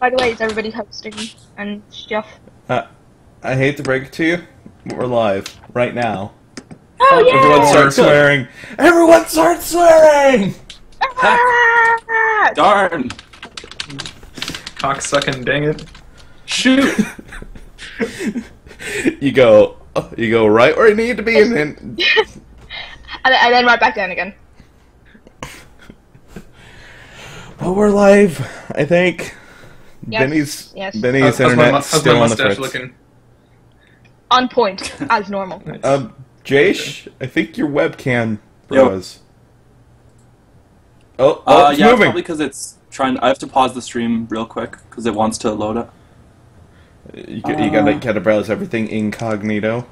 by the way, is everybody hosting and stuff? I hate to break it to you, but we're live right now. Oh yeah! Everyone start swearing! Everyone start swearing! Ah! Darn! Cocksucking, dang it. Shoot! You go right where you need to be, and then and then right back down again. well, we're live. I think. Yes, Benny's internet's still on the fritz. Looking? On point, as normal. Jace, I think your webcam Yo. froze. Oh, it's yeah, moving. probably because it's trying. I have to pause the stream real quick because it wants to load it. You gotta browse everything incognito.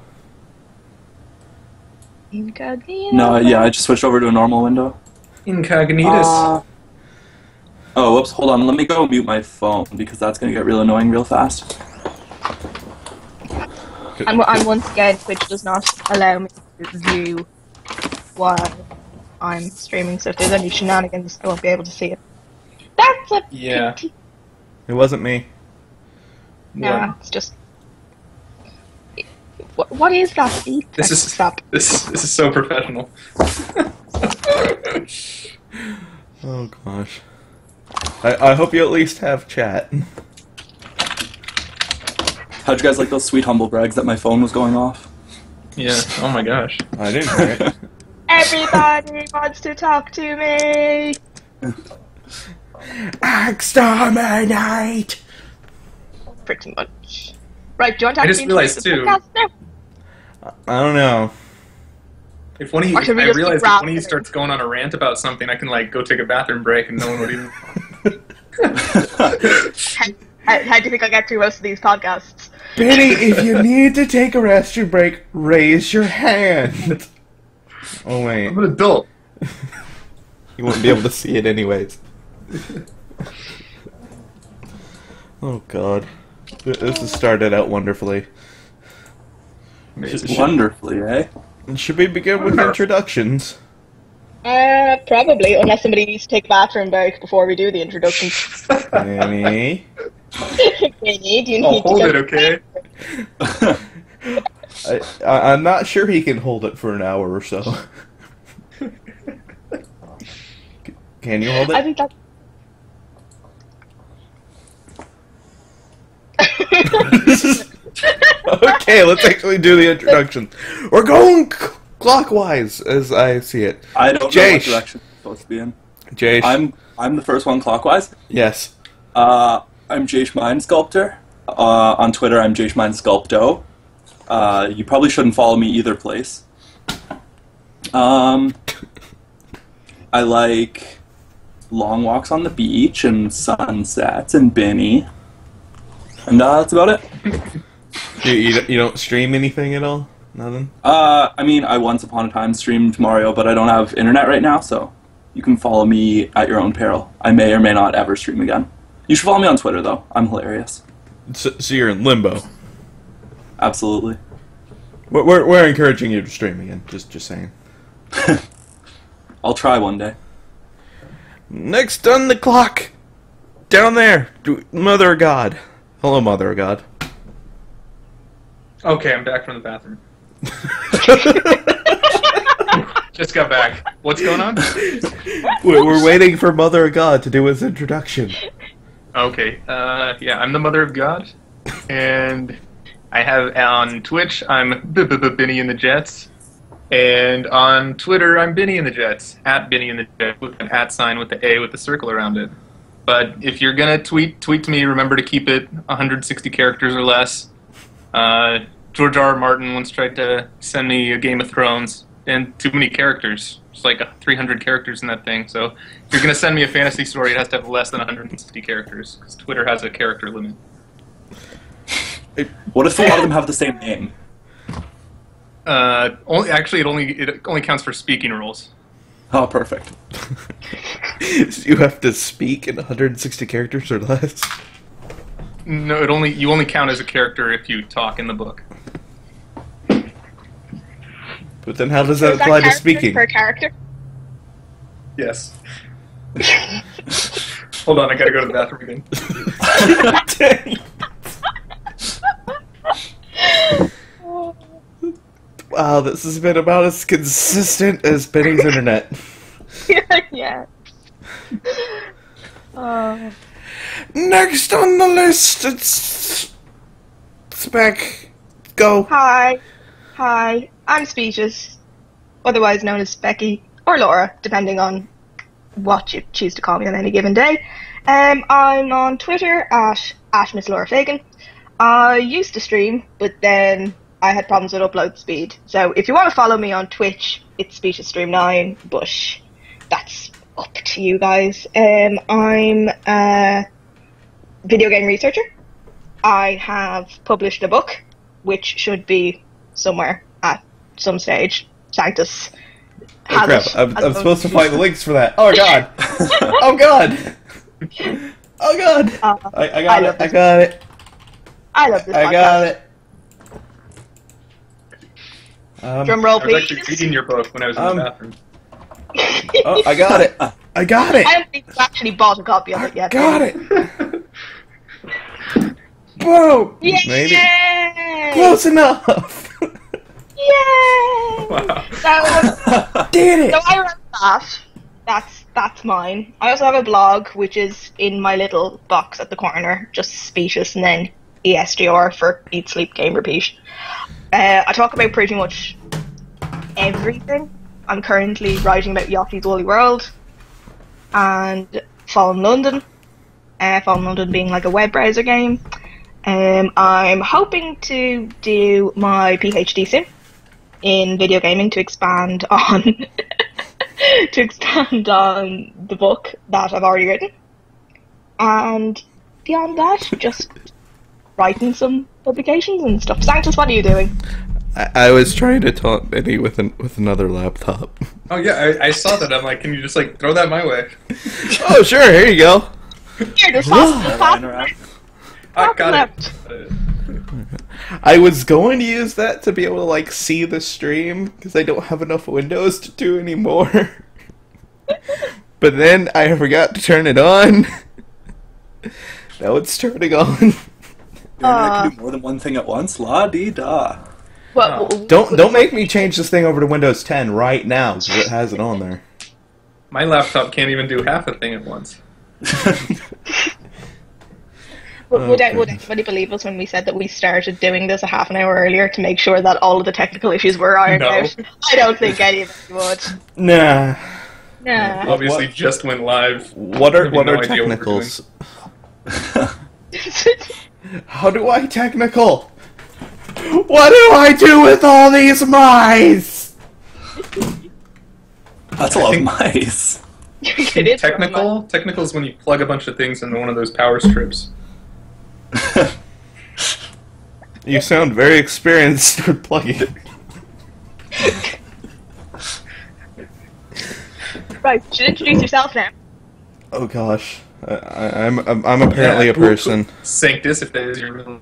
Incognito. No, yeah, I just switched over to a normal window. Incognitus. Oh, whoops, hold on. Let me go mute my phone because that's going to get real annoying real fast. And once again, Twitch does not allow me to view while I'm streaming, so if there's any shenanigans, I won't be able to see it. That's a Yeah. pity. It wasn't me. No, it's just... What is that? This is Stop. This is so professional. Oh gosh. I hope you at least have chat. How'd you guys like those sweet humble brags that my phone was going off? Yeah. Oh my gosh. I didn't hear it. Everybody wants to talk to me! Exterminate! Pretty much. Right, do you want to I just actually realized, introduce the too- podcast now? I don't know. If one of you, Or should we I just realized keep if one of you rapping? starts going on a rant about something, I can like go take a bathroom break and no one would even. How do you think I get through most of these podcasts? Benny, if you need to take a restroom break, raise your hand. Oh wait, I'm an adult. you won't be able to see it anyways. Oh god, this has started out wonderfully. Wonderfully, eh? Should we begin with introductions? Probably, unless somebody needs to take a bathroom break before we do the introduction. Benny? Benny, do you I'll need hold to it, okay? I'm not sure he can hold it for an hour or so. Can you hold I it? think that's... Okay, let's actually do the introduction. We're going clockwise, as I see it. I don't know what Jace. direction I'm supposed to be in. Jace. I'm the first one clockwise. Yes. I'm Jace Mind Sculptor. On Twitter, I'm Jace Mind Sculpto. You probably shouldn't follow me either place. I like long walks on the beach and sunsets and Benny. And that's about it. You don't stream anything at all? Nothing? I mean, I once upon a time streamed Mario, but I don't have internet right now, so you can follow me at your own peril. I may or may not ever stream again. You should follow me on Twitter, though. I'm hilarious. So you're in limbo. Absolutely. We're encouraging you to stream again. Just saying. I'll try one day. Next on the clock, down there, Mother of God. Hello, Mother of God. Okay, I'm back from the bathroom. Just got back. What's going on? We're waiting for Mother of God to do his introduction. Okay, yeah, I'm the Mother of God, and I have on Twitch, I'm Benny in the Jets, and on Twitter, I'm Benny in the Jets, at Benny in the Jets, with an @ sign with the A with the circle around it. But if you're gonna tweet to me, remember to keep it 160 characters or less. George R. R. Martin once tried to send me a Game of Thrones, and too many characters. It's like 300 characters in that thing, so if you're going to send me a fantasy story, it has to have less than 160 characters, because Twitter has a character limit. What if a lot of them have the same name? Actually, it only counts for speaking roles. Oh, perfect. You have to speak in 160 characters or less. No, you only count as a character if you talk in the book. But then how does that Is that apply to character speaking? per character? Yes. Hold on, I gotta go to the bathroom again. Wow, this has been about as consistent as Benny's internet. Yeah. Next on the list, it's Spec. Go. Hi, I'm Speeches, otherwise known as Becky or Laura, depending on what you choose to call me on any given day. I'm on Twitter at Miss Laura Fagan. I used to stream, but then I had problems with upload speed. So if you want to follow me on Twitch, it's SpeechesStream9, but that's up to you guys. I'm a video game researcher. I have published a book, which should be somewhere at some stage. Sanctus Oh crap, has it. I'm supposed to find the links for that. Oh god! Oh god! Oh god! I got it, I got it. I love this podcast. I got it. Drum roll, I was actually please. reading your book when I was in the bathroom. Oh, I got it. I got it. I don't think you actually bought a copy of it yet. Got it. Boom. Yay! Maybe. Close enough. Yay! Wow. So Did it. I wrote that. That's mine. I also have a blog, which is in my little box at the corner, just Specious and then ESGR for Eat, Sleep, Game, Repeat. I talk about pretty much everything. I'm currently writing about Yoshi's Woolly World and Fallen London. Fallen London being like a web browser game. I'm hoping to do my PhD soon in video gaming to expand on the book that I've already written. And beyond that, just writing some publications and stuff. Sanctus, what are you doing? I was trying to taunt Benny with another laptop. Oh yeah, I saw that. I'm like, can you just like throw that my way? Oh sure, here you go. Here, just I got it. I was going to use that to be able to like see the stream because I don't have enough windows to do anymore. But then I forgot to turn it on. Now it's turning on. I can do more than one thing at once. La dee da. Well, Don't make me change this thing over to Windows 10 right now because it has it on there. My laptop can't even do half a thing at once. Would anybody believe us when we said that we started doing this a half an hour earlier to make sure that all of the technical issues were ironed No. out? I don't think any of it would. Nah. Nah. Obviously, What? just went live. What are I have no idea what we're technicals? How do I technical? What do I do with all these mice? That's a lot of mice. It is Technical? Technical is when you plug a bunch of things into one of those power strips. You sound very experienced with plugging. Right, you should introduce yourself now. Oh gosh, I'm apparently a person. Sanctus, if that is your real name.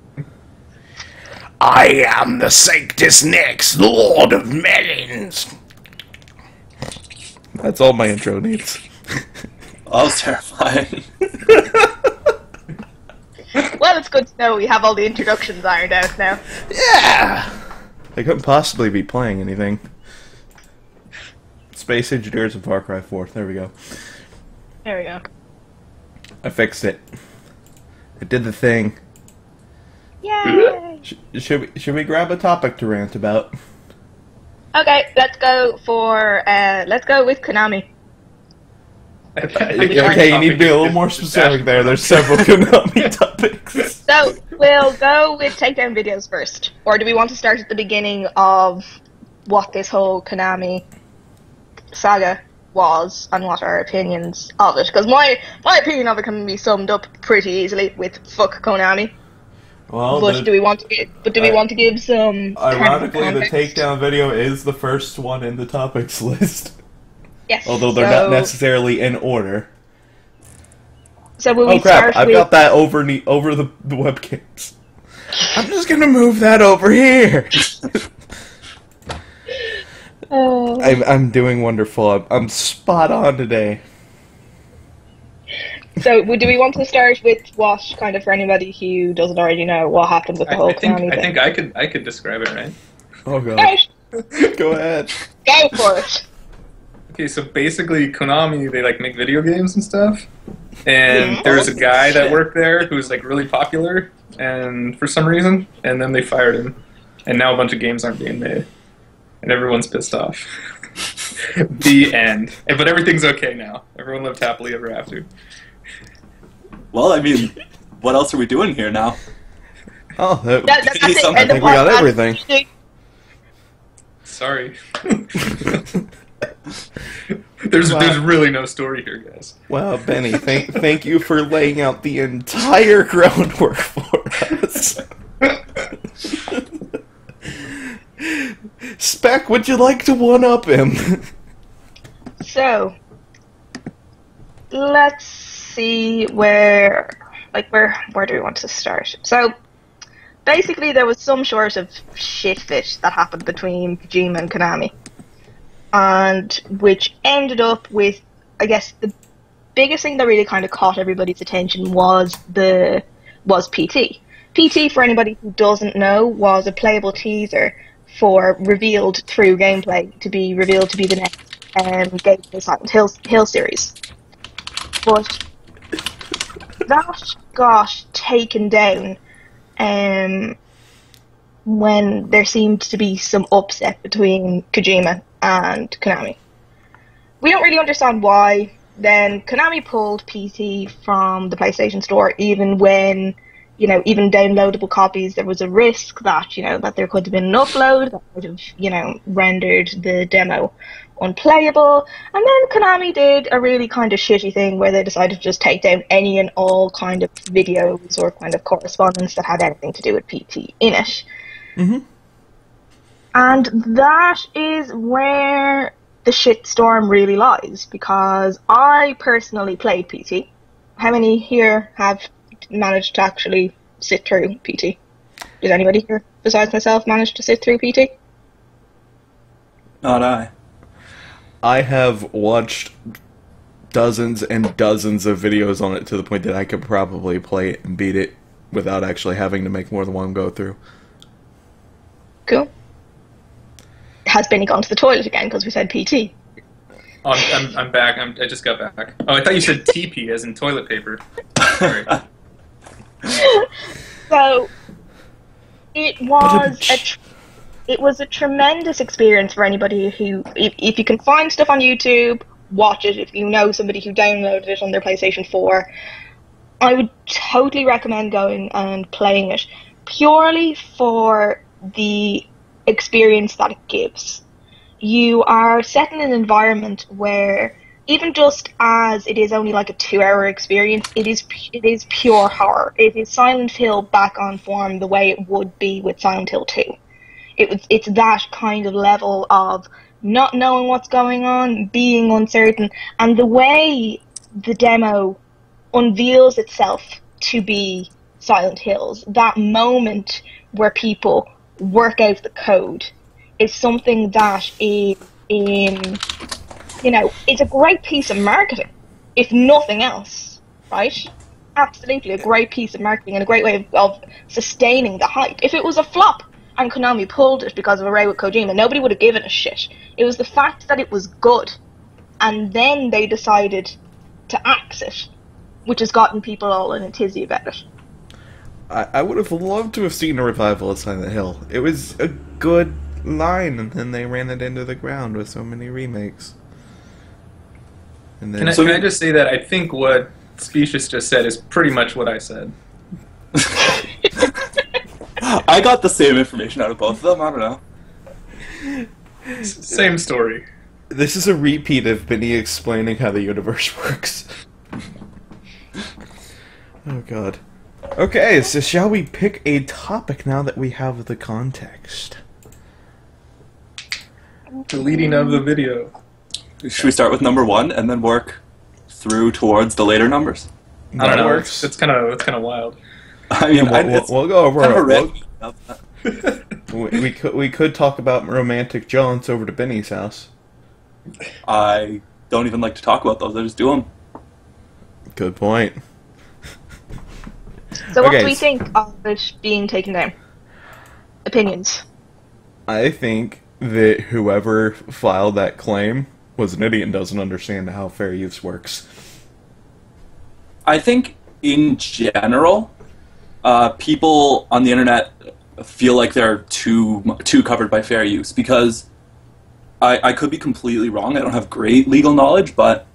I am the Sanctus Nix, Lord of Melons. That's all my intro needs. That was terrifying. Well, it's good to know we have all the introductions ironed out now. Yeah! I couldn't possibly be playing anything. Space Engineers of Far Cry 4. There we go. There we go. I fixed it. It did the thing. Yay! Should we grab a topic to rant about? Okay, let's go with Konami. Okay, you need to be a little more specific there. There's several Konami topics. So, we'll go with takedown videos first. Or do we want to start at the beginning of what this whole Konami saga was and what our opinions of it? Because my opinion of it can be summed up pretty easily with fuck Konami. Well, But do we want to give some ironically, the context? takedown video is the first one in the topics list. Yes. Although they're not necessarily in order. So will Oh we crap, start I've with... got that over the webcams. I'm just gonna move that over here. I'm doing wonderful. I'm spot on today. So, do we want to start with what, kind of, for anybody who doesn't already know, what happened with the whole Konami thing? I think I could describe it, right? Oh god. Right, Go ahead. go for it. Okay, so basically, Konami, they like make video games and stuff, and Yeah. there's a guy that worked there who's like really popular, and for some reason, and then they fired him, and now a bunch of games aren't being made, and everyone's pissed off. The end. But everything's okay now. Everyone lived happily ever after. Well, I mean, what else are we doing here now? Oh, That's it. I I think we got everything. Sorry. There's really no story here, guys. Wow, Benny, thank you for laying out the entire groundwork for us. Spec, would you like to one-up him? So, let's see where do we want to start? So, basically there was some sort of shit fit that happened between Kojima and Konami, and which ended up with, I guess, the biggest thing that really kind of caught everybody's attention was PT. PT, for anybody who doesn't know, was a playable teaser for revealed through gameplay to be revealed to be the next game in the Silent Hill series. But that got taken down when there seemed to be some upset between Kojima and Konami. We don't really understand why. Then Konami pulled PT from the PlayStation Store, even when, even downloadable copies, there was a risk that, that there could have been an upload that would have, rendered the demo unplayable. And then Konami did a really kind of shitty thing where they decided to just take down any and all kind of videos or kind of correspondence that had anything to do with PT in it. Mm-hmm. And that is where the shitstorm really lies, because I personally played PT. How many here have managed to actually sit through PT? Did anybody here, besides myself, manage to sit through PT? Not I. I have watched dozens and dozens of videos on it to the point that I could probably play it and beat it without actually having to make more than one go through. Cool. Has Benny gone to the toilet again because we said PT? Oh, I'm back. I just got back. Oh, I thought you said TP as in toilet paper. Sorry. So it was a tremendous experience for anybody who, if you can find stuff on YouTube, watch it. If you know somebody who downloaded it on their PlayStation 4, I would totally recommend going and playing it, purely for the experience that it gives. You are set in an environment where, even just as it is only like a 2-hour experience, it is pure horror. It is Silent Hill back on form the way it would be with Silent Hill 2. It's that kind of level of not knowing what's going on, being uncertain, and the way the demo unveils itself to be Silent Hills, that moment where people work out the code, is something that is it's a great piece of marketing, if nothing else, right? Absolutely a great piece of marketing and a great way of sustaining the hype. If it was a flop and Konami pulled it because of a row with Kojima, nobody would have given a shit. It was the fact that it was good, and then they decided to axe it, which has gotten people all in a tizzy about it. I would have loved to have seen a revival of Silent Hill. It was a good line, and then they ran it into the ground with so many remakes. And then, Can I just say that I think what Specious just said is pretty much what I said. I got the same information out of both of them. I don't know. Same story. This is a repeat of Benny explaining how the universe works. Oh god. Okay, so shall we pick a topic now that we have the context? The leading of the video. Should we start with number 1 and then work through towards the later numbers? I don't know. Works. It's kind of wild. I mean, We'll go over kind of it. We could talk about romantic jaunts over to Benny's house. I don't even like to talk about those. I just do them. Good point. So what Okay, do we think of it being taken down? Opinions. I think that whoever filed that claim was an idiot and doesn't understand how fair use works. I think in general, people on the internet feel like they're too covered by fair use, because I could be completely wrong. I don't have great legal knowledge, but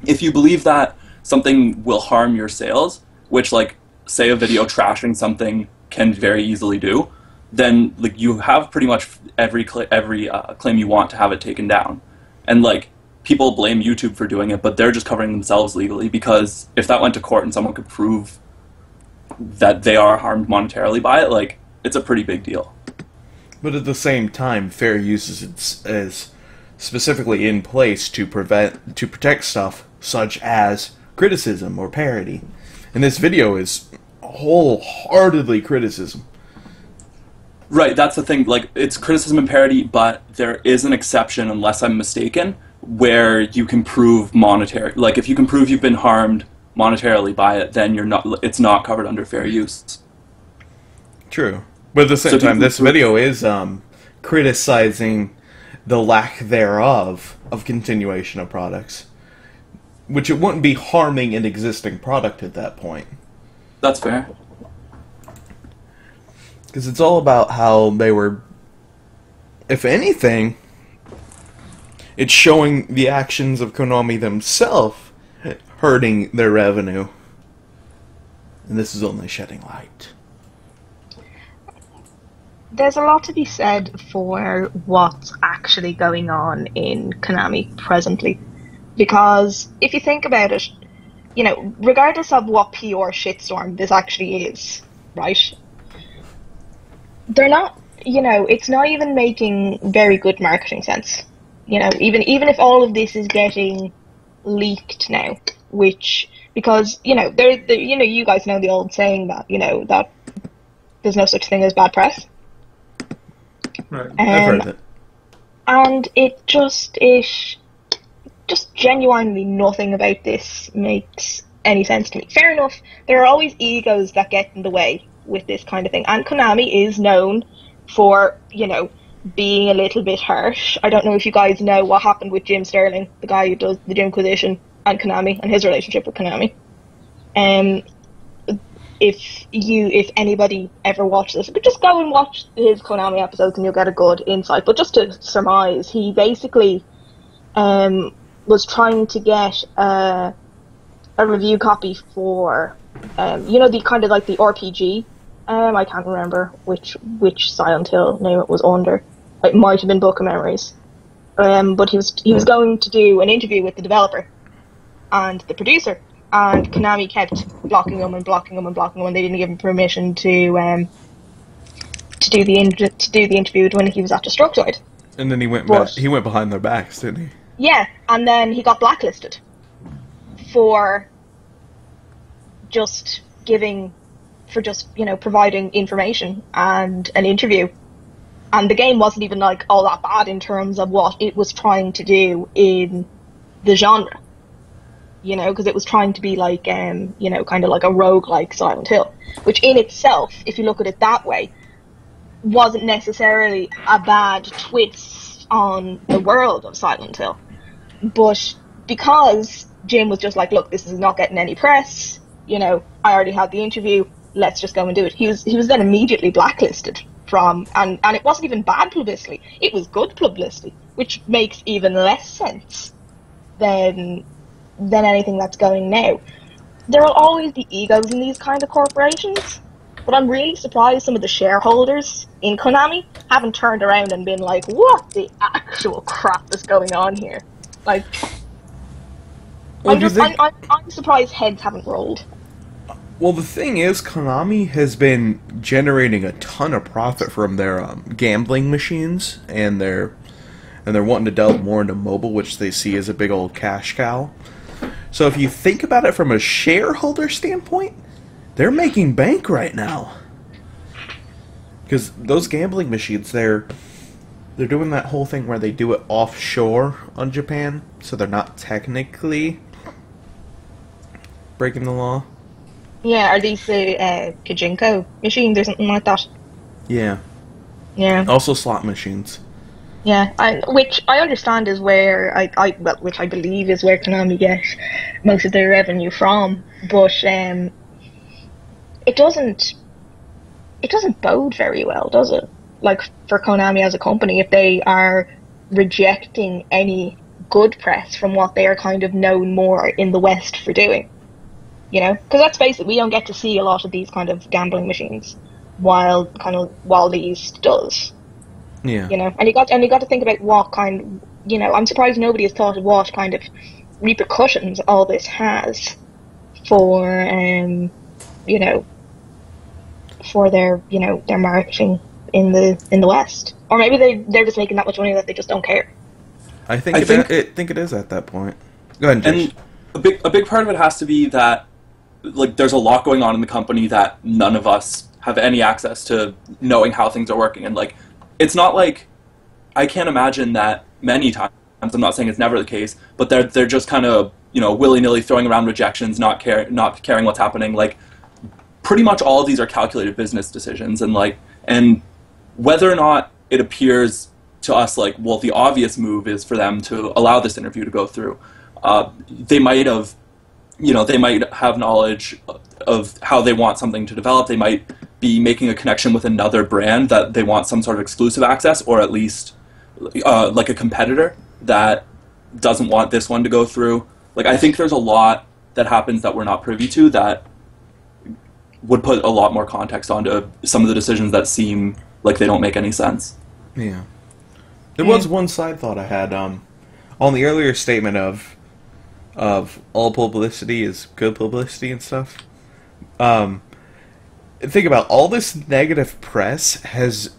if you believe that something will harm your sales, which, like, say a video trashing something can very easily do, then, like, you have pretty much every claim you want to have it taken down. And, like, people blame YouTube for doing it, but they're just covering themselves legally, because if that went to court and someone could prove that they are harmed monetarily by it, like, it's a pretty big deal. But at the same time, fair use is specifically in place to protect stuff such as criticism or parody. And this video is wholeheartedly criticism. Right, that's the thing. Like, it's criticism and parody, but there is an exception, unless I'm mistaken, where you can prove monetary. Like, if you can prove you've been harmed monetarily by it, then it's not covered under fair use. True. But at the same time, this video is criticizing the lack thereof of continuation of products, which it wouldn't be harming an existing product at that point. That's fair. Because it's all about how they were, if anything, it's showing the actions of Konami themselves hurting their revenue. And this is only shedding light. There's a lot to be said for what's actually going on in Konami presently. Because if you think about it, you know, regardless of what PR shitstorm this actually is, right? They're not, you know, it's not even making very good marketing sense. You know, even if all of this is getting leaked now, which, because, you know, you know, you guys know the old saying that, you know, that there's no such thing as bad press. Right. I've heard of it. And it just genuinely nothing about this makes any sense to me. Fair enough, there are always egos that get in the way with this kind of thing, and Konami is known for, you know, being a little bit harsh. I don't know if you guys know what happened with Jim Sterling, the guy who does the Jimquisition, and Konami, and his relationship with Konami. If anybody ever watched this, but just go and watch his Konami episodes and you'll get a good insight. But just to surmise, he basically was trying to get a review copy for, you know, the kind of like the RPG. I can't remember which Silent Hill name it was under. It might have been Book of Memories. But he was going to do an interview with the developer and the producer, and Konami kept blocking him and blocking him and blocking him, and they didn't give him permission to do the interview when he was at Destructoid. And then he went behind their backs, didn't he? Yeah, and then he got blacklisted for just providing information and an interview. And the game wasn't even like all that bad in terms of what it was trying to do in the genre. You know, because it was trying to be like, you know, kind of like a roguelike Silent Hill, which in itself, if you look at it that way, wasn't necessarily a bad twist on the world of Silent Hill. But because Jim was just like, look, this is not getting any press, you know, I already had the interview, let's just go and do it. He was then immediately blacklisted from, and it wasn't even bad publicity, it was good publicity, which makes even less sense than anything that's going now. There will always be egos in these kind of corporations, but I'm really surprised some of the shareholders in Konami haven't turned around and been like, what the actual crap is going on here? Like, I'm surprised heads haven't rolled. Well, the thing is, Konami has been generating a ton of profit from their gambling machines, and they're wanting to delve more into mobile, which they see as a big old cash cow. So if you think about it from a shareholder standpoint, they're making bank right now. Because those gambling machines, they're doing that whole thing where they do it offshore on Japan, so they're not technically breaking the law. Yeah, are these the Kajinko machines or something like that? Yeah. Yeah. Also slot machines. Yeah, which I understand is where which I believe is where Konami get most of their revenue from, but it doesn't bode very well, does it? Like for Konami as a company, if they are rejecting any good press from what they are kind of known more in the West for doing, you know, because let's face it, we don't get to see a lot of these kind of gambling machines, while the East does. Yeah. You know, and you got to think about what kind. You know, I'm surprised nobody has thought of what kind of repercussions all this has for you know, for their marketing in the West, or maybe they're just making that much money that they just don't care. I think it is at that point. Go ahead, Josh. And a big part of it has to be that, like, there's a lot going on in the company that none of us have any access to knowing how things are working, and like, it's not like, I can't imagine that many times, I'm not saying it's never the case, but they're just kind of, you know, willy-nilly throwing around rejections, not caring what's happening. Like, pretty much all of these are calculated business decisions, and whether or not it appears to us like, well, the obvious move is for them to allow this interview to go through. They might have knowledge of how they want something to develop. They might be making a connection with another brand that they want some sort of exclusive access, or at least like a competitor that doesn't want this one to go through. Like, I think there's a lot that happens that we're not privy to that would put a lot more context onto some of the decisions that seem like they don't make any sense. Yeah. There was one side thought I had on the earlier statement of all publicity is good publicity and stuff. Think about all this negative press has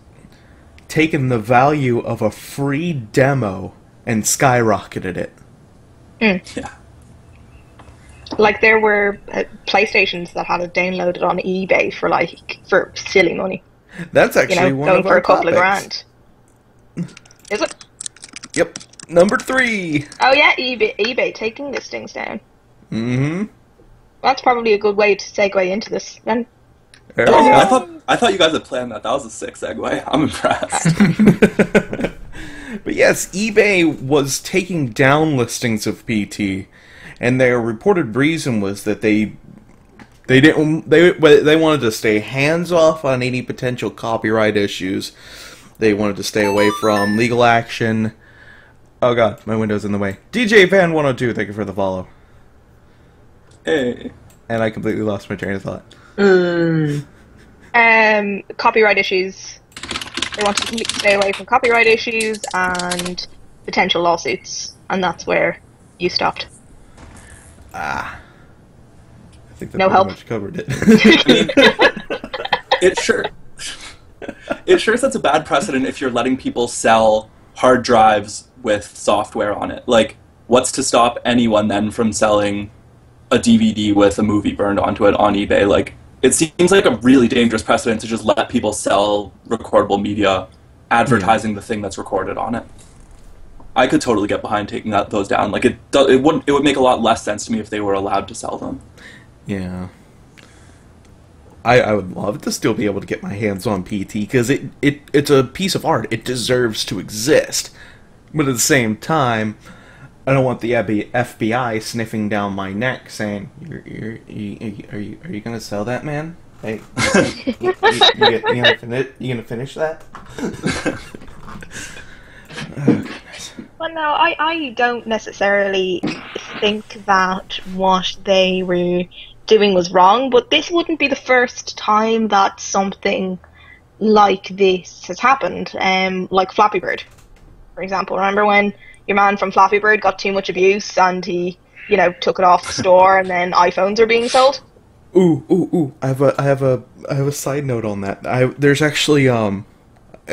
taken the value of a free demo and skyrocketed it. Yeah. Like, there were PlayStations that had it downloaded on eBay for silly money. That's actually, you know, one going of for our a couple of topics. grand. Is it? Yep. Number 3. Oh yeah, eBay taking listings down. Mm-hmm. That's probably a good way to segue into this then. There we go. I thought you guys had planned that. That was a sick segue. I'm impressed. But yes, eBay was taking down listings of PT, and their reported reason was that they wanted to stay hands off on any potential copyright issues. They wanted to stay away from legal action. Oh god, my window's in the way. DJ Fan 102, thank you for the follow. Hey. And I completely lost my train of thought. Copyright issues. They want to stay away from copyright issues and potential lawsuits, and that's where you stopped. I think that No pretty help. much covered it. It sure sets a bad precedent if you're letting people sell hard drives with software on it. Like, what's to stop anyone then from selling a DVD with a movie burned onto it on eBay? Like, it seems like a really dangerous precedent to just let people sell recordable media advertising the thing that's recorded on it. I could totally get behind taking those down. Like, it would make a lot less sense to me if they were allowed to sell them. Yeah. I would love to still be able to get my hands on PT, because it's a piece of art. It deserves to exist. But at the same time, I don't want the FBI sniffing down my neck saying, are you gonna sell that, man? Hey, you gonna finish that? Oh, goodness. Well, no, I don't necessarily think that what they were doing was wrong, but this wouldn't be the first time that something like this has happened. Like Flappy Bird, for example. Remember when your man from Flappy Bird got too much abuse and he, you know, took it off the store, and then iPhones are being sold? Ooh! I have a side note on that. There's actually I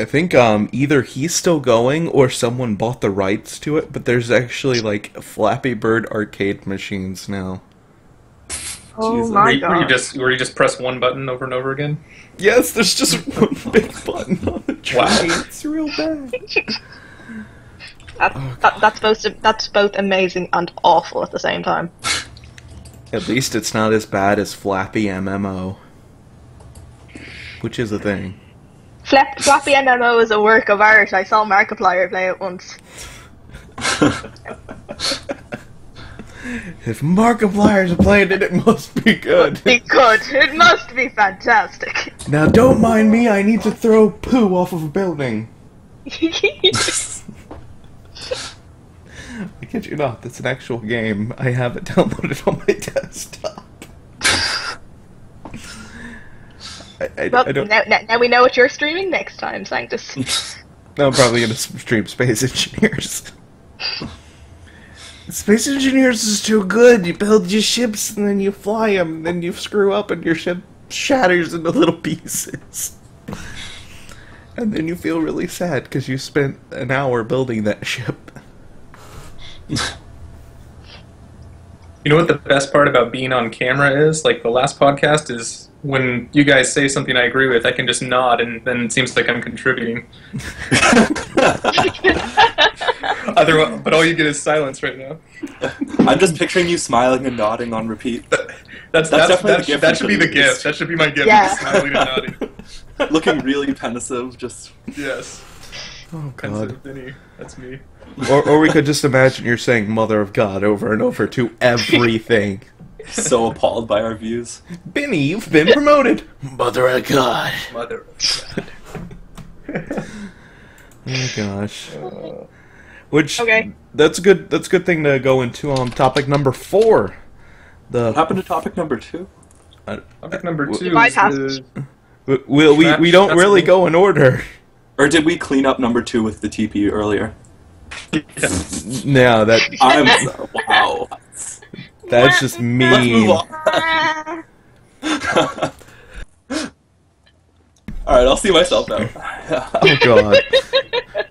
think either he's still going or someone bought the rights to it, but there's actually like Flappy Bird arcade machines now. Oh Jesus. my Where you god. just press one button over and over again? Yes, there's just one big button on the train. Wow. It's real bad. That's both amazing and awful at the same time. At least it's not as bad as Flappy MMO. Which is a thing. Floppy MMO is a work of art. I saw Markiplier play it once. If Markiplier's playing it, it must be good. It could. It must be fantastic. Now don't mind me, I need to throw poo off of a building. I kid you not, that's an actual game. I have it downloaded on my desktop. I don't... Now we know what you're streaming next time, Sanctus. No, I'm probably gonna stream Space Engineers. Space Engineers is too good. You build your ships and then you fly them, and then you screw up and your ship shatters into little pieces. And then you feel really sad because you spent an hour building that ship. You know what the best part about being on camera is? Like, the last podcast is when you guys say something I agree with, I can just nod, and then it seems like I'm contributing. But all you get is silence right now. I'm just picturing you smiling and nodding on repeat. That's definitely the gift. That should be the gift. That should be my gift. Yeah. Smiling and nodding. Looking really pensive, just... Yes. Oh, Pensive God. Vinny. That's me. Or we could just imagine you're saying Mother of God over and over to everything. so appalled by our views. Benny, you've been promoted. Mother of God. Mother. Oh gosh. Which Okay. That's good. That's a good thing to go into on topic number 4. What happened to topic number 2? Topic number 2 You bypassed is we don't really go in order. Or did we clean up number 2 with the TP earlier? No, Wow. that's just mean. Let's move on. Alright, I'll see myself now. Oh god.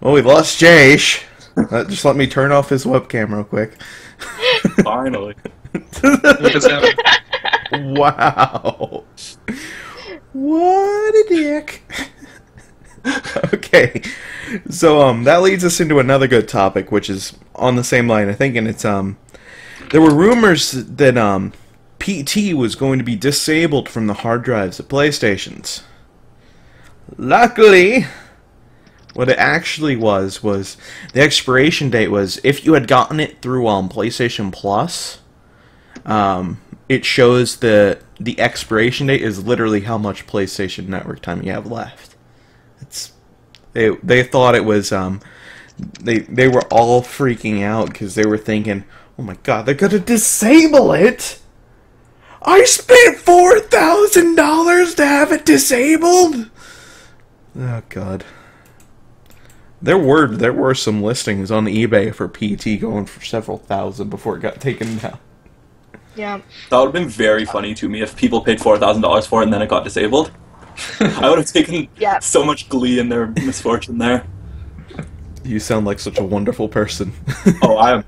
Oh, we lost Jash. Just let me turn off his webcam real quick. Finally. Wow. What a dick. Okay. So that leads us into another good topic, which is on the same line, I think, and it's there were rumors that PT was going to be disabled from the hard drives at PlayStations. Luckily, what it actually was the expiration date was if you had gotten it through PlayStation Plus, it shows the expiration date is literally how much PlayStation Network time you have left. They thought it was they were all freaking out because they were thinking, oh my god, they're gonna disable it. I spent $4,000 to have it disabled. Oh god. There were some listings on eBay for PT going for several thousand before it got taken down. Yeah. That would have been very funny to me if people paid $4,000 for it and then it got disabled. I would have taken so much glee in their misfortune there. You sound like such a wonderful person. Oh, I am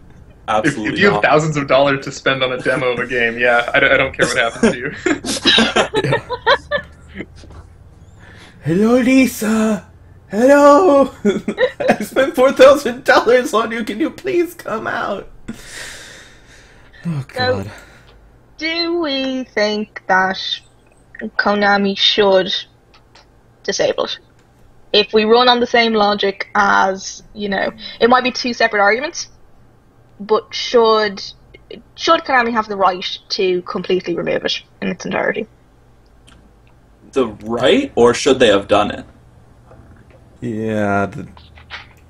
absolutely If you have not. thousands of dollars to spend on a demo of a game, yeah, I don't care what happens to you. Hello, Lisa. Hello. I spent $4,000 on you. Can you please come out? Oh god. Do we think that Konami should disable it? If we run on the same logic as, it might be two separate arguments, but should Konami have the right to completely remove it in its entirety? The right, or should they have done it? Yeah,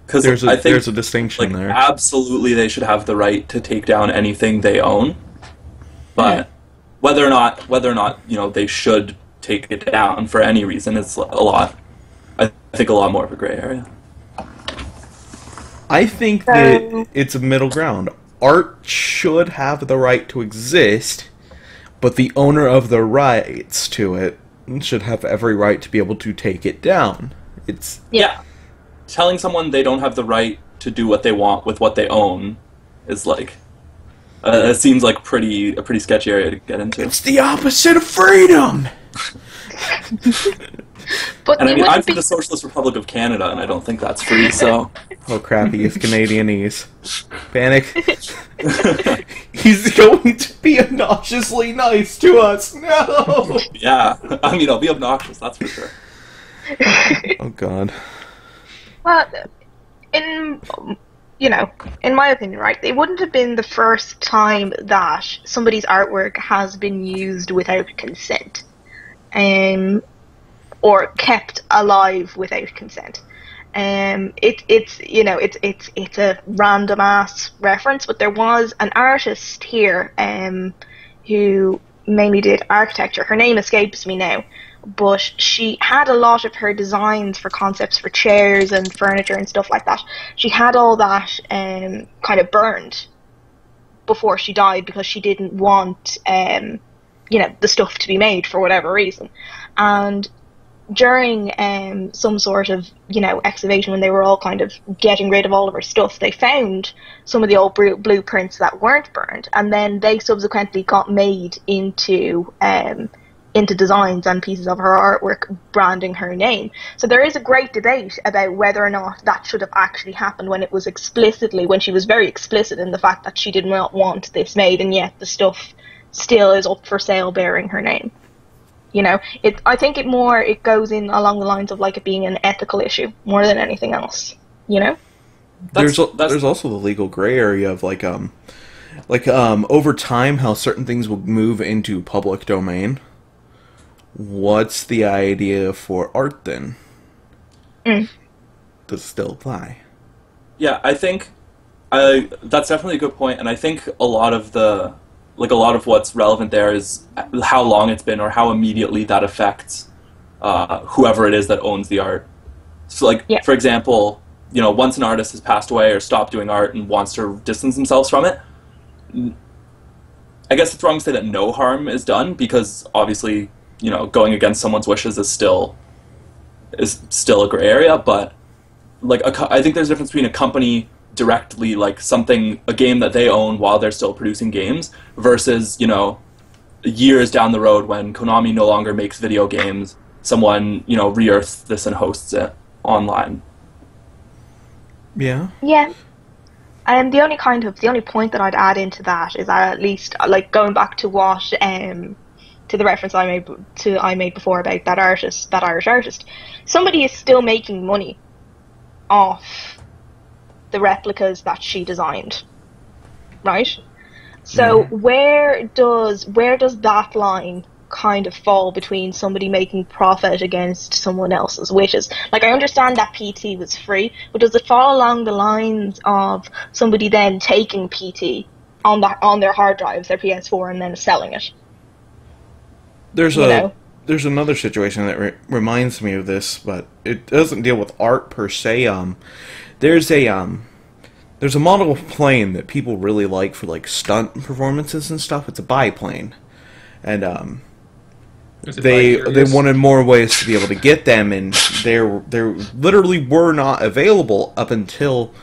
Because there's I think a distinction there. absolutely they should have the right to take down anything they own. But whether or not they should take it down for any reason, it's I think a lot more of a gray area. I think that it's a middle ground. Art should have the right to exist, but the owner of the rights to it should have every right to be able to take it down. Yeah. Telling someone they don't have the right to do what they want with what they own is like... it seems like a pretty sketchy area to get into. It's the opposite of freedom! But And I you mean, I'm wouldn't from be. the Socialist Republic of Canada, and I don't think that's free, so... Oh crap, he is Canadianese. Panic. He's going to be obnoxiously nice to us. No! Yeah, I mean, I'll be obnoxious, that's for sure. Oh god. Well, in in my opinion, right, it wouldn't have been the first time that somebody's artwork has been used without consent, or kept alive without consent. It's a random ass reference, but there was an artist here, who mainly did architecture. Her name escapes me now, but she had a lot of her designs for concepts for chairs and furniture and stuff like that. She had all that kind of burned before she died because she didn't want the stuff to be made for whatever reason. And during some sort of excavation, when they were all kind of getting rid of all of her stuff, they found some of the old blueprints that weren't burned, and then they subsequently got made into designs and pieces of her artwork branding her name. So there is a great debate about whether or not that should have actually happened when she was very explicit in the fact that she did not want this made, and yet the stuff still is up for sale bearing her name. I think it goes in along the lines of like it being an ethical issue more than anything else. There's also the legal gray area of over time how certain things will move into public domain. What's the idea for art then? Does it still apply? Yeah, I think that's definitely a good point, and I think a lot of what's relevant there is how long it's been or how immediately that affects whoever it is that owns the art. So, for example, once an artist has passed away or stopped doing art and wants to distance themselves from it, I guess it's wrong to say that no harm is done, because obviously, going against someone's wishes is still a gray area. But I think there's a difference between a company directly, a game that they own while they're still producing games, versus years down the road when Konami no longer makes video games, someone re-earths this and hosts it online. Yeah. And the only point that I'd add into that is that, at least going back to what to the reference I made before about that Irish artist, somebody is still making money off the replicas that she designed, right? So where does that line kind of fall between somebody making profit against someone else's wishes? I understand that PT was free, but does it fall along the lines of somebody then taking PT on their hard drives, their PS4, and then selling it? There's another situation that reminds me of this, but it doesn't deal with art per se. There's a model of plane that people really like for stunt performances and stuff. It's a biplane, and they wanted more ways to be able to get them, and they literally were not available up until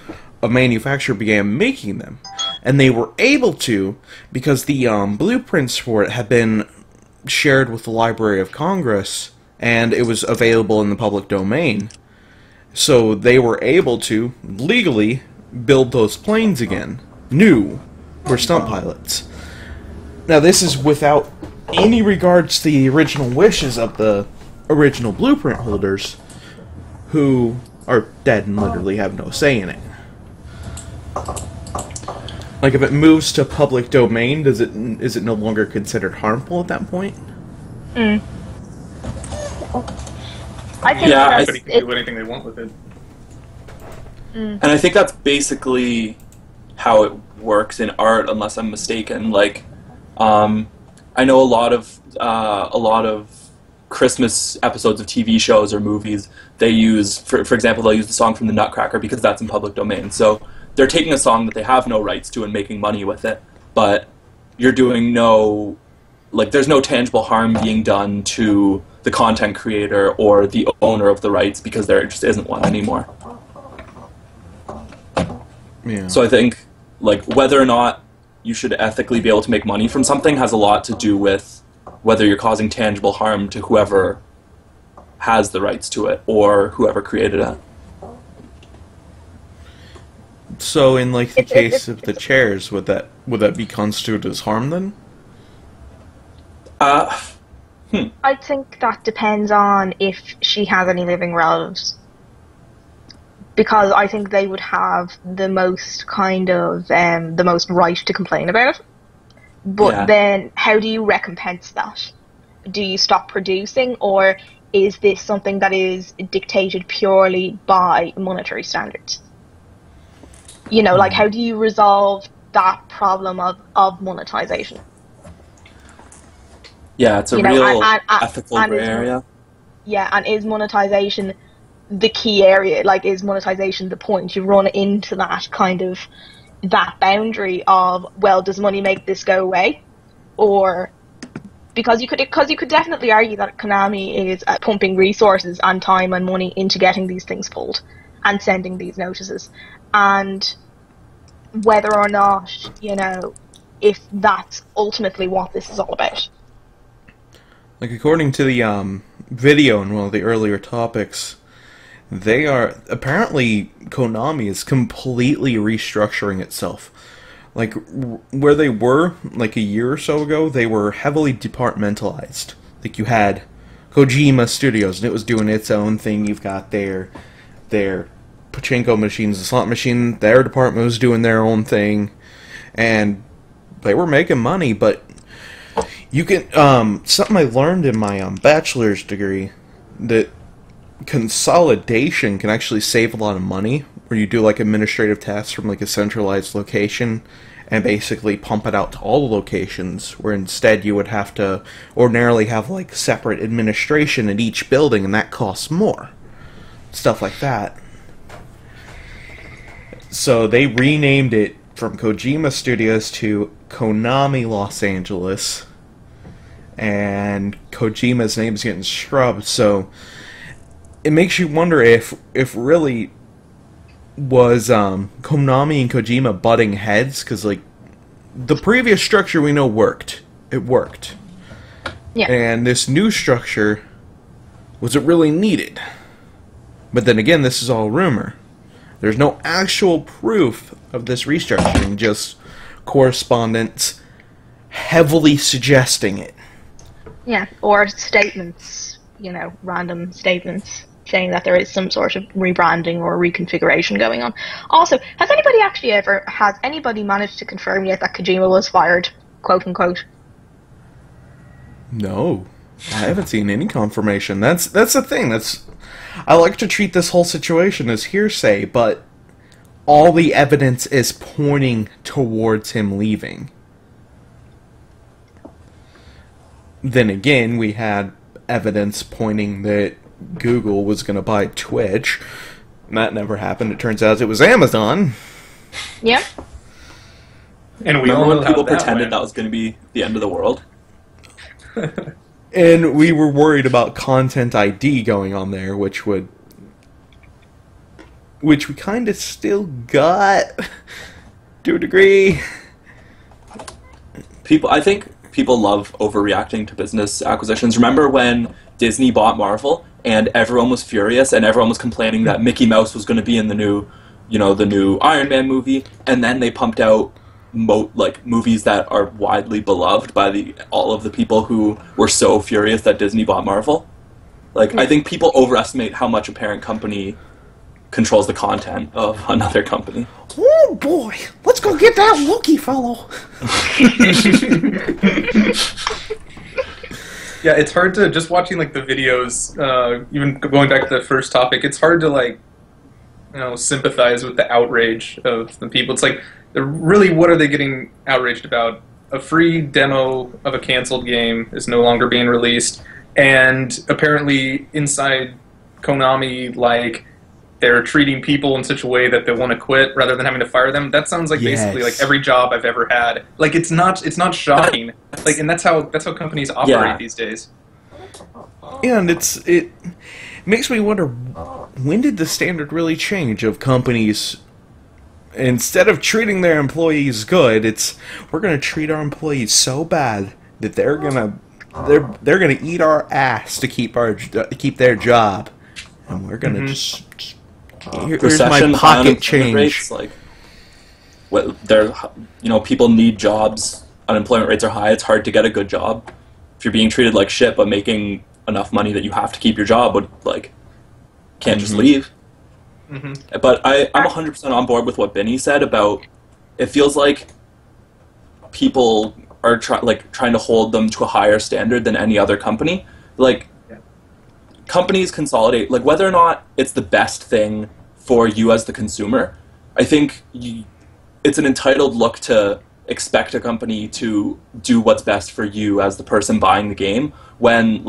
a manufacturer began making them, and they were able to because the blueprints for it had been shared with the Library of Congress, and it was available in the public domain. So they were able to legally build those planes again. New. Were stunt pilots. Now this is without any regards to the original wishes of the original blueprint holders, who are dead and literally have no say in it. If it moves to public domain, is it no longer considered harmful at that point? I think Everybody can do anything they want with it. And I think that's basically how it works in art, unless I'm mistaken. I know a lot of Christmas episodes of TV shows or movies, they use, for example, they'll use the song from the Nutcracker because that's in public domain. So they're taking a song that they have no rights to and making money with it, but you're doing there's no tangible harm being done to the content creator or the owner of the rights, because there just isn't one anymore. Yeah. So I think, whether or not you should ethically be able to make money from something has a lot to do with whether you're causing tangible harm to whoever has the rights to it or whoever created it. So, in like the case of the chairs, would that be constituted as harm then? I think that depends on if she has any living relatives. Because I think they would have the most the most right to complain about it. But then, how do you recompense that? Do you stop producing, or is this something that is dictated purely by monetary standards? You know, like, how do you resolve that problem of monetization? Yeah, it's a real ethical gray area. Yeah, and is monetization the key area? Like, is monetization the point? You run into that that boundary of, well, does money make this go away? Or because you could definitely argue that Konami is pumping resources and time and money into getting these things pulled and sending these notices, and whether or not, you know, if that's ultimately what this is all about. Like, according to the video in one of the earlier topics, they are apparently Konami is completely restructuring itself. Like, where they were like a year or so ago, they were heavily departmentalized. Like, you had Kojima Studios, and it was doing its own thing. You've got their pachinko machines, the slot machine. Their department was doing their own thing, and they were making money. But you can something I learned in my bachelor's degree, that consolidation can actually save a lot of money, where you do like administrative tasks from like a centralized location and basically pump it out to all the locations, where instead you would have to ordinarily have like separate administration in each building, and that costs more. Stuff like that. So they renamed it from Kojima Studios to Konami Los Angeles, and Kojima's name is getting scrubbed, so it makes you wonder if really was Konami and Kojima butting heads, because like the previous structure we know worked. It worked. Yeah. And this new structure, was it really needed? But then again, this is all rumor. There's no actual proof of this restructuring, just correspondence heavily suggesting it. Yeah, or statements, you know, random statements saying that there is some sort of rebranding or reconfiguration going on. Also, has anybody managed to confirm yet that Kojima was fired, quote unquote? No, I haven't seen any confirmation. That's the thing. I like to treat this whole situation as hearsay, but all the evidence is pointing towards him leaving. Then again, we had evidence pointing that Google was going to buy Twitch. That never happened. It turns out it was Amazon. Yep. And we Remember all when know people how that pretended went. that was going to be the end of the world? And we were worried about Content ID going on there, which we kind of still got to a degree. I think people love overreacting to business acquisitions. Remember when Disney bought Marvel and everyone was furious and everyone was complaining that Mickey Mouse was going to be in the new Iron Man movie, and then they pumped out movies that are widely beloved by all of the people who were so furious that Disney bought Marvel. I think people overestimate how much a parent company controls the content of another company. Oh boy, let's go get that Wookiee fellow. Yeah, it's hard to, just watching like the videos, even going back to the first topic, it's hard to sympathize with the outrage of the people. It's like, really, what are they getting outraged about? A free demo of a canceled game is no longer being released, and apparently inside Konami, they're treating people in such a way that they want to quit rather than having to fire them. That sounds like basically like every job I've ever had. It's not shocking. And that's how companies operate these days. And it makes me wonder, when did the standard really change of companies? Instead of treating their employees good, we're going to treat our employees so bad that they're going to they're gonna eat our ass to keep their job, and we're gonna just here's my pocket change. Rates, like, people need jobs. Unemployment rates are high. It's hard to get a good job. If you're being treated like shit but making enough money that you have to keep your job, but can't just leave. But I'm 100% on board with what Benny said about it feels like people are trying to hold them to a higher standard than any other company. Companies consolidate, whether or not it's the best thing for you as the consumer. I think it's an entitled look to expect a company to do what's best for you as the person buying the game when,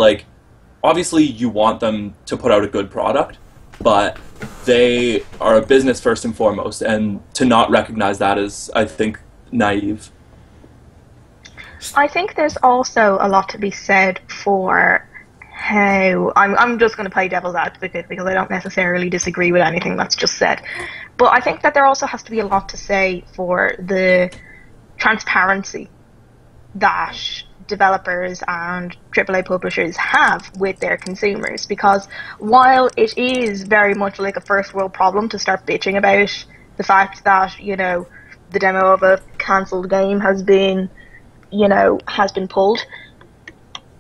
obviously you want them to put out a good product, but they are a business first and foremost, and to not recognize that is, I think, naive. I think there's also a lot to be said for how... I'm just going to play devil's advocate because I don't necessarily disagree with anything that's just said. But I think that there also has to be a lot to say for the transparency that developers and AAA publishers have with their consumers, because while it is very much like a first world problem to start bitching about the fact that, the demo of a cancelled game has been pulled,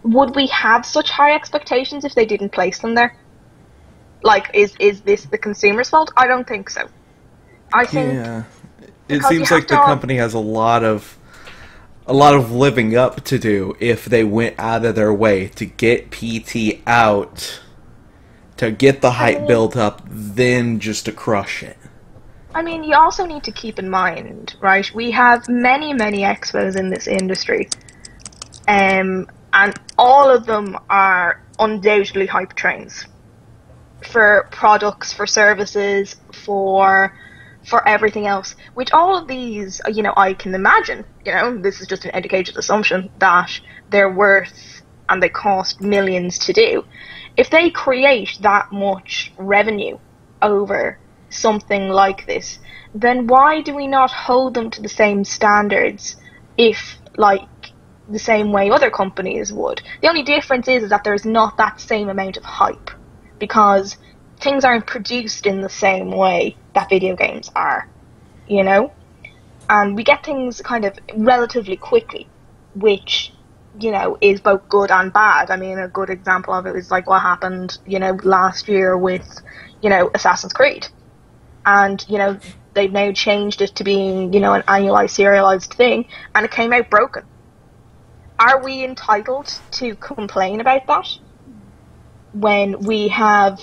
would we have such high expectations if they didn't place them there? Is this the consumer's fault? I don't think so. I think it seems like the company has a lot of living up to do if they went out of their way to get PT out, to get the hype built up, then just to crush it. I mean, you also need to keep in mind, right, we have many, many expos in this industry, and all of them are undoubtedly hype trains for products, for services, for everything else, which all of these, I can imagine, this is just an educated assumption, that they're worth and they cost millions to do. If they create that much revenue over something like this, then why do we not hold them to the same standards if, the same way other companies would? The only difference is that there's not that same amount of hype, because things aren't produced in the same way that video games are, and we get things kind of relatively quickly, which, is both good and bad. I mean, a good example of it is what happened, last year with, Assassin's Creed, and, they've now changed it to being, an annualized, serialized thing, and it came out broken. Are we entitled to complain about that when we have,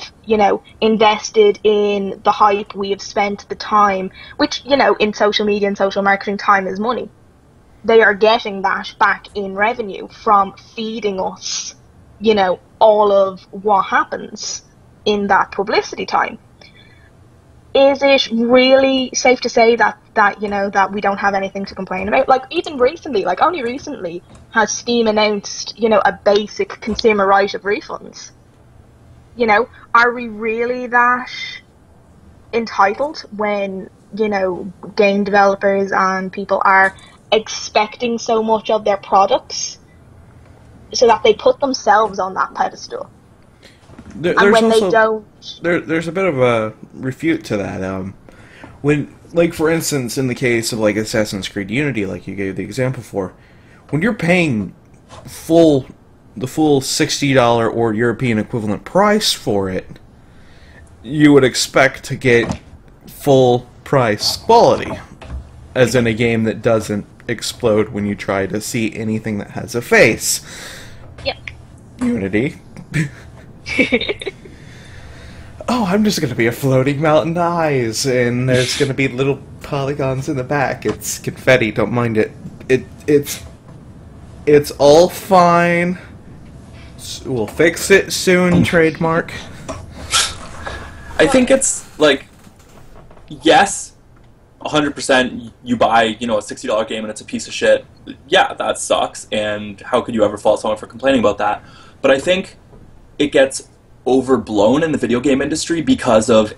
invested in the hype, we have spent the time, which, in social media and social marketing, time is money. They are getting that back in revenue from feeding us, all of what happens in that publicity time. Is it really safe to say that we don't have anything to complain about? Even recently, only recently, has Steam announced, a basic consumer right of refunds. Are we really that entitled when, game developers and people are expecting so much of their products so that they put themselves on that pedestal? And when they don't... There's a bit of a refute to that. When, for instance, in the case of, Assassin's Creed Unity, like you gave the example for, when you're paying the full $60 or European equivalent price for it, you would expect to get full price quality, as in a game that doesn't explode when you try to see anything that has a face. Yep. Unity. Oh, I'm just going to be a floating mountain eyes, and there's going to be little polygons in the back. It's confetti, don't mind it. It's all fine. We'll fix it soon, trademark. I think it's, yes, 100% you buy, a $60 game and it's a piece of shit. Yeah, that sucks, and how could you ever fault someone for complaining about that? But I think it gets overblown in the video game industry because of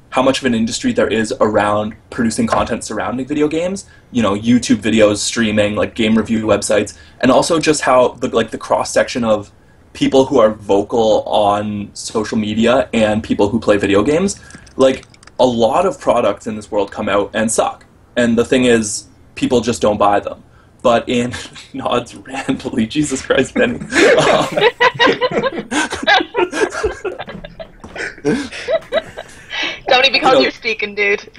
how much of an industry there is around producing content surrounding video games, you know, YouTube videos, streaming, like game review websites, and also just how the cross-section of people who are vocal on social media and people who play video games. Like, a lot of products in this world come out and suck. And the thing is, people just don't buy them. But in nods randomly, Jesus Christ, Benny. Only because you're speaking, dude.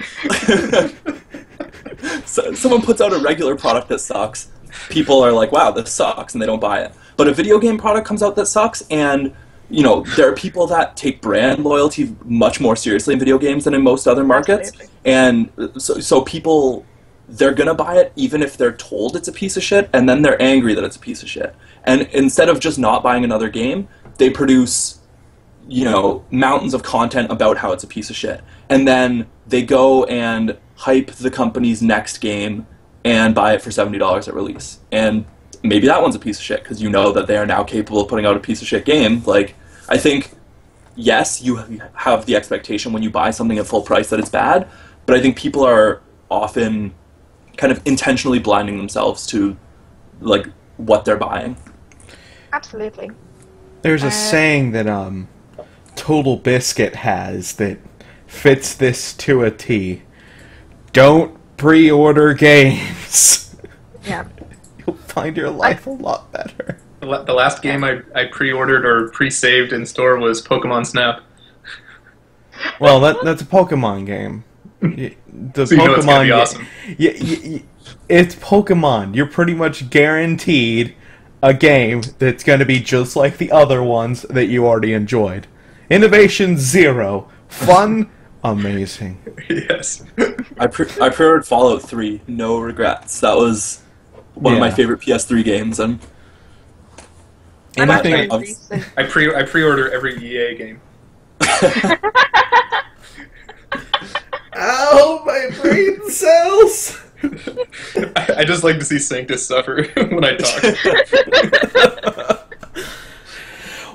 So, someone puts out a regular product that sucks. People are like, wow, this sucks, and they don't buy it. But a video game product comes out that sucks, and you know, there are people that take brand loyalty much more seriously in video games than in most other markets. Absolutely. And so people, they're going to buy it even if they're told it's a piece of shit, and then they're angry that it's a piece of shit. And instead of just not buying another game, they produce, you know, mountains of content about how it's a piece of shit. And then they go and hype the company's next game and buy it for $70 at release. And maybe that one's a piece of shit because you know that they are now capable of putting out a piece of shit game. Like, I think, yes, you have the expectation when you buy something at full price that it's bad, but I think people are often kind of intentionally blinding themselves to, like, what they're buying. Absolutely. There's a saying that Total Biscuit has that fits this to a T. Don't pre-order games. Yeah. You'll find your life a lot better. The last game I pre-ordered or pre-saved in store was Pokemon Snap. Well, that's a Pokemon game. The So you know it's gonna be awesome. It's Pokemon. You're pretty much guaranteed a game that's going to be just like the other ones that you already enjoyed. Innovation 0. Fun, amazing. Yes. I pre-ordered Fallout 3, no regrets. That was one of my favorite PS3 games, and anything. I pre-order every EA game. Ow, my brain cells! I just like to see Sanctus suffer when I talk.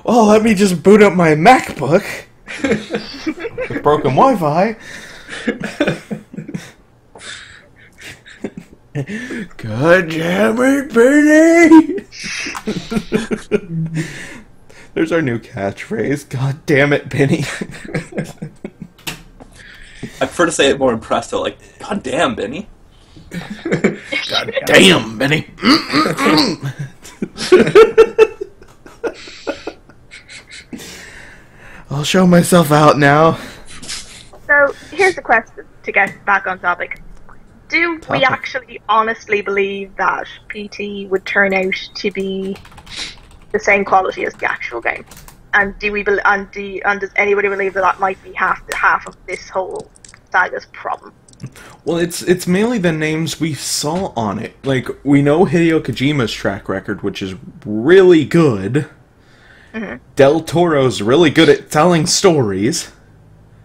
Well, let me just boot up my MacBook. With broken Wi-Fi. God damn it, Benny! There's our new catchphrase. God damn it, Benny. I prefer to say it more impressed, though, like, God damn, Benny. God damn, Benny. I'll show myself out now. So, here's the question, to get back on topic. Do we actually honestly believe that PT would turn out to be the same quality as the actual game? And do we does anybody believe that that might be half of this whole saga's problem? Well, it's mainly the names we saw on it. Like, we know Hideo Kojima's track record, which is really good. Mm-hmm. Del Toro's really good at telling stories.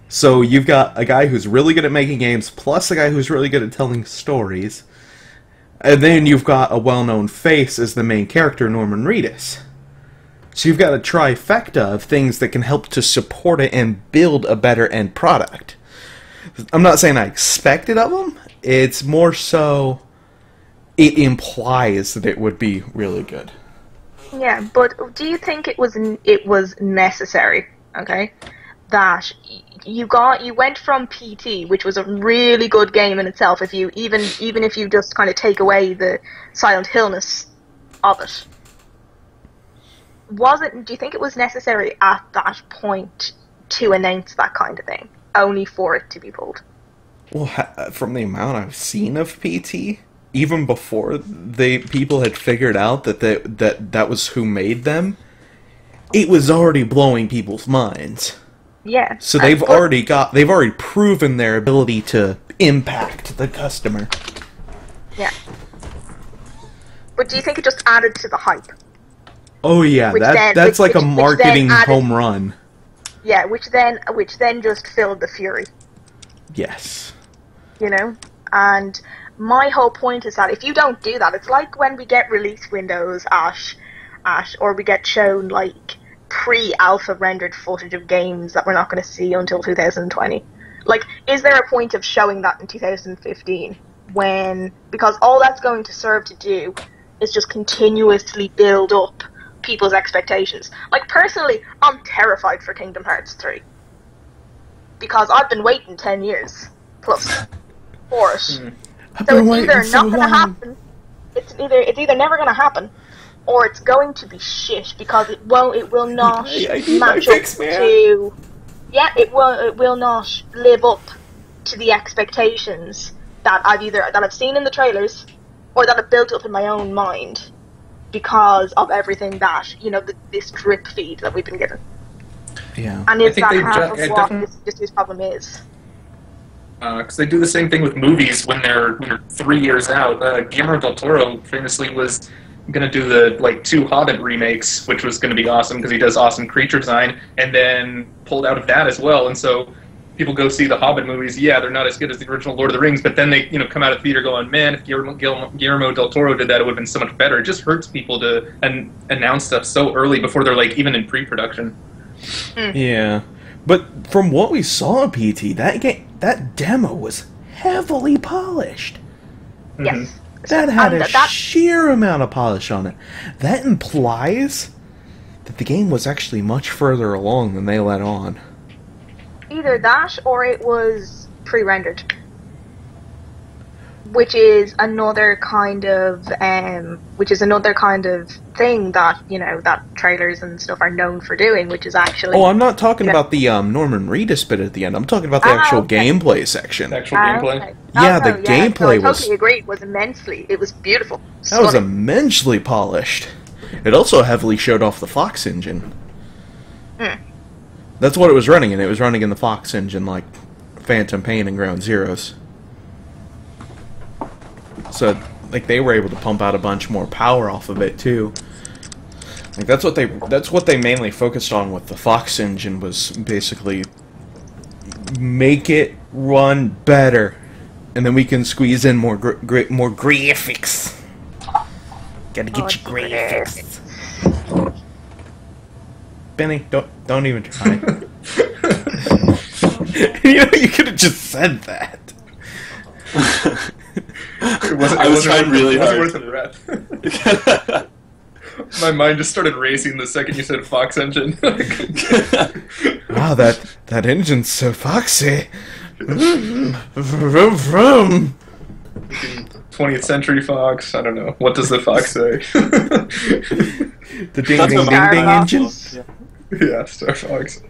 So you've got a guy who's really good at making games, plus a guy who's really good at telling stories. And then you've got a well-known face as the main character, Norman Reedus. So you've got a trifecta of things that can help to support it and build a better end product. I'm not saying I expect it of him. It's more so it implies that it would be really good. Yeah, but do you think it was necessary? Okay, that you went from PT, which was a really good game in itself. If you even if you just kind of take away the Silent Hillness of it, do you think it was necessary at that point to announce that kind of thing, only for it to be pulled? Well, from the amount I've seen of PT, even before people had figured out that that was who made them, it was already blowing people's minds. Yeah. So they've already proven their ability to impact the customer. Yeah. But do you think it just added to the hype? Oh yeah, that's like a marketing home run. Yeah, which then just filled the fury. Yes. You know? And my whole point is that if you don't do that, it's like when we get release windows or we get shown like pre-alpha rendered footage of games that we're not going to see until 2020. Like, is there a point of showing that in 2015 because all that's going to serve to do is just continuously build up people's expectations. Like, personally, I'm terrified for Kingdom Hearts 3 because I've been waiting 10 years plus for it. So it's either not going to happen. It's either never going to happen, or it's going to be shit because it will not match up to. Yeah, it will not live up to the expectations that I've seen in the trailers, or that I've built up in my own mind because of everything that this drip feed that we've been given. Yeah, and is that half of what this problem is? Because they do the same thing with movies when they're 3 years out. Guillermo del Toro famously was going to do the 2 Hobbit remakes, which was going to be awesome because he does awesome creature design, and then pulled out of that as well. And so people go see the Hobbit movies. Yeah, they're not as good as the original Lord of the Rings, but then they come out of theater going, man, if Guillermo del Toro did that, it would have been so much better. It just hurts people to announce stuff so early before they're even in pre-production. Yeah, but from what we saw in PT, that demo was heavily polished. Yes. That had a sheer amount of polish on it. That implies that the game was actually much further along than they let on. Either that, or it was pre-rendered. Which is another kind of thing that that trailers and stuff are known for doing, which is actually. Oh, I'm not talking about the Norman Reedus bit at the end. I'm talking about the actual gameplay section. The actual gameplay. Okay. Yeah, the gameplay was. I totally agree. It was immensely. It was beautiful. That was immensely polished. It also heavily showed off the Fox engine. That's what it was running in. It was running in the Fox engine, like Phantom Pain and Ground Zeroes. So, they were able to pump out a bunch more power off of it too. That's what they mainly focused on with the Fox engine, was basically make it run better, and then we can squeeze in more graphics. Gotta get your graphics. Benny, don't even try. You could have just said that. I was trying really hard. It wasn't worth the breath. My mind just started racing the second you said Fox engine. Wow, that engine's so foxy. Vroom. 20th Century Fox. I don't know. What does the Fox say? The ding ding ding ding engine. Yeah, Star Fox.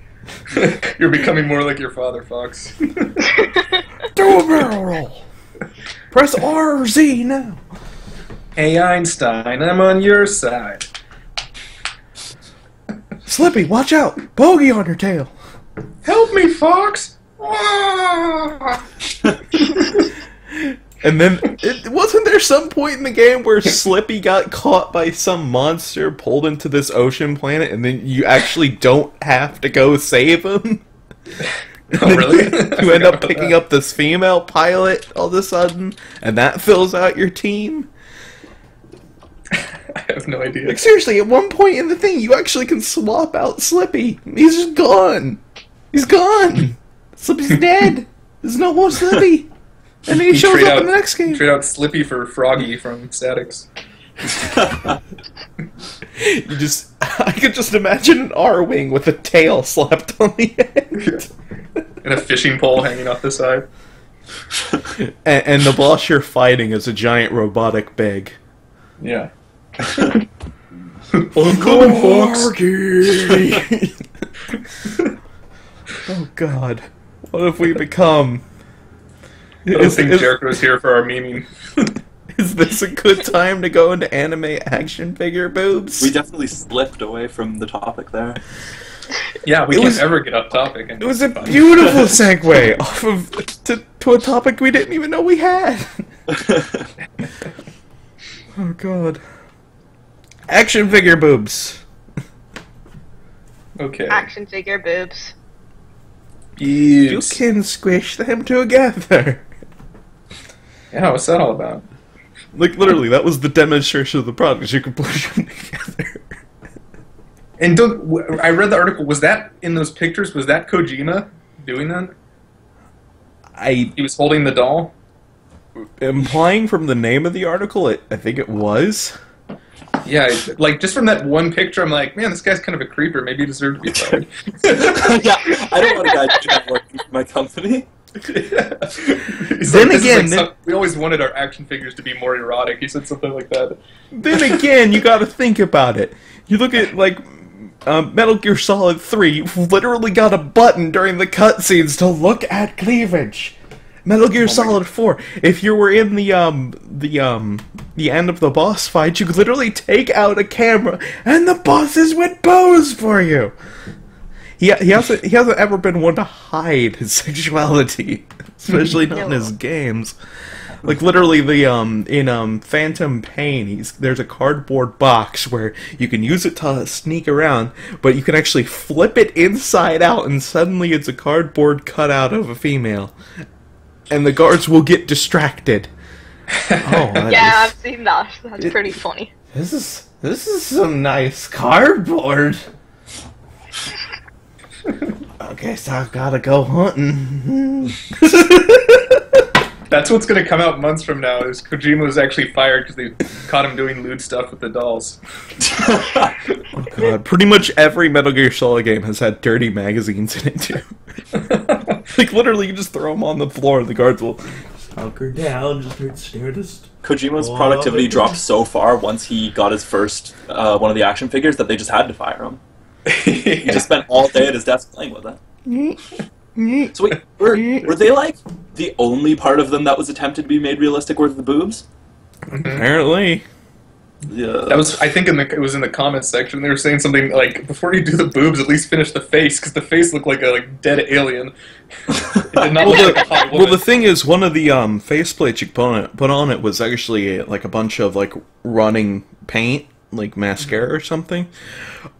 You're becoming more like your father, Fox. Do a barrel roll. Press RZ now. Hey Einstein, I'm on your side. Slippy, watch out! Bogey on your tail. Help me, Fox! And then, wasn't there some point in the game where Slippy got caught by some monster, pulled into this ocean planet, and then you actually don't have to go save him? Oh, really? You end up picking up this female pilot all of a sudden, and that fills out your team? I have no idea. Like, seriously, at one point in the thing, you actually can swap out Slippy. He's just gone. He's gone. Slippy's dead. There's no more Slippy. And then he shows up in the next game. Trade out Slippy for Froggy from Statics. I could just imagine an R-Wing with a tail slapped on the end. And a fishing pole hanging off the side. And the boss you're fighting is a giant robotic bag. Yeah. I'm coming, Fox! Oh god. What have we become? I don't think Jericho's here for our memeing. Is this a good time to go into anime action figure boobs? We definitely slipped away from the topic there. Yeah, we can't ever get off topic. It was a beautiful segue off of to a topic we didn't even know we had. Oh god. Action figure boobs. Okay. Action figure boobs. You can squish them together. Yeah, what's that all about? Like, literally, that was the demonstration of the product. You can push them together. And I read the article. Was that in those pictures? Was that Kojima doing that? I He was holding the doll. implying from the name of the article, I think it was. Yeah, like just from that one picture, I'm like, man, this guy's kind of a creeper. Maybe he deserved to be fired. Yeah, I don't want a guy doing that working for my company. Then again, we always wanted our action figures to be more erotic. He said something like that. Then again, you gotta think about it. You look at, like, Metal Gear Solid 3, you've literally got a button during the cutscenes to look at cleavage. Metal Gear Solid 4, if you were in the end of the boss fight, you could literally take out a camera and the bosses would pose for you. He hasn't ever been one to hide his sexuality, especially not in his games. Like literally in Phantom Pain, there's a cardboard box where you can use it to sneak around, but you can actually flip it inside out and suddenly it's a cardboard cutout of a female. And the guards will get distracted. Oh, Yeah, I've seen that. That's pretty funny. This is some nice cardboard. Okay, so I've gotta go hunting. That's what's going to come out months from now. Is Kojima was actually fired because they caught him doing lewd stuff with the dolls. Oh god, pretty much every Metal Gear Solid game has had dirty magazines in it too. Like literally, you just throw them on the floor, and the guards will hunker down, just start staring at us. Kojima's productivity dropped so far once he got his first one of the action figures that they just had to fire him. He just spent all day at his desk playing with it. So wait, were they like the only part of them that was attempted to be made realistic were the boobs? Apparently. Yeah. That was, I think, it was in the comments section. They were saying something like, "Before you do the boobs, at least finish the face, because the face looked like a dead alien." It did not look like a hot Well, woman. the thing is, one of the faceplates you put on it was actually like a bunch of like running paint, like mascara or something.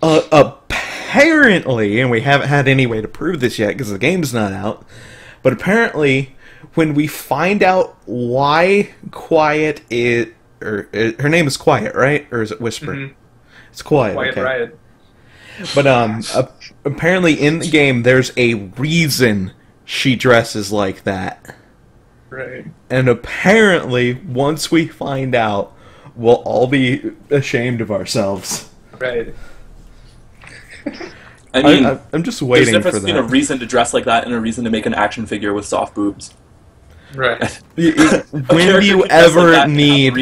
Apparently, and we haven't had any way to prove this yet because the game's not out, but apparently, when we find out why Quiet is, or her name is Quiet, right? Or is it Whisper? Mhm. It's Quiet. Quiet okay. Riot. But apparently in the game, there's a reason she dresses like that. Right. And apparently, once we find out, we'll all be ashamed of ourselves. Right. I mean, I'm just there's a waiting difference for between a that. reason to dress like that and a reason to make an action figure with soft boobs. Right. When do you ever need?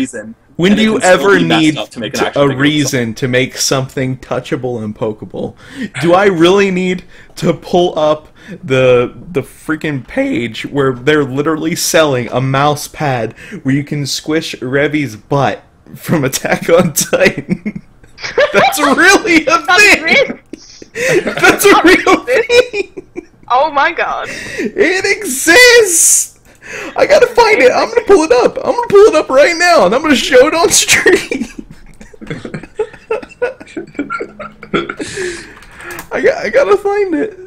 When do you ever need a reason to make something touchable and pokeable? Do I really need to pull up the freaking page where they're literally selling a mouse pad where you can squish Revi's butt from Attack on Titan? That's really a thing! Real. That's a real thing! Oh my god. It exists! I gotta find it. I'm gonna pull it up. I'm gonna pull it up right now, and I'm gonna show it on stream. I gotta find it.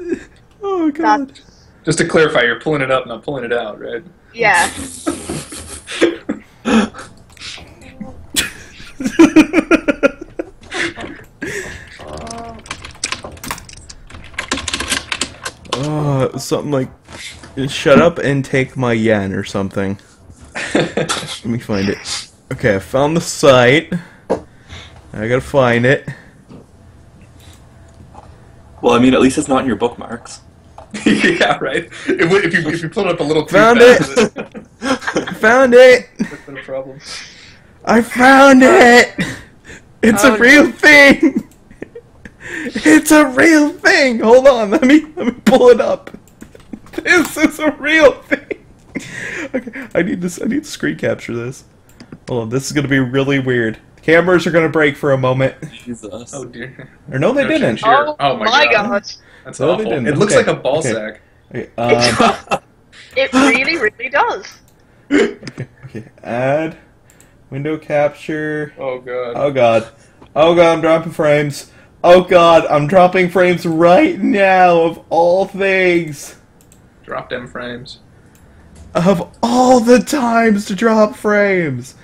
Oh god. Just to clarify, you're pulling it up, not pulling it out, right? Yeah. Something like, shut up and take my yen or something. Let me find it. Okay, I found the site. I gotta find it. Well, I mean, at least it's not in your bookmarks. Yeah, right. If you pull it up a little too Found fast, it! Found it! that's been a problem. I found it! It's Oh, a real thing! It's a real thing! Hold on, let me pull it up. This is a real thing! Okay, I need to screen capture this. Hold on, this is gonna be really weird. Cameras are gonna break for a moment. Jesus. Oh dear. Or no, they No didn't. change here. Oh, my god. That's No, they awful. didn't. It looks Okay, like a ball okay. sack. Okay, It really, really does. okay, add, window capture. Oh god. Oh god. Oh god, I'm dropping frames. Oh god, I'm dropping frames right now, of all things. Drop them frames. Of all the times to drop frames,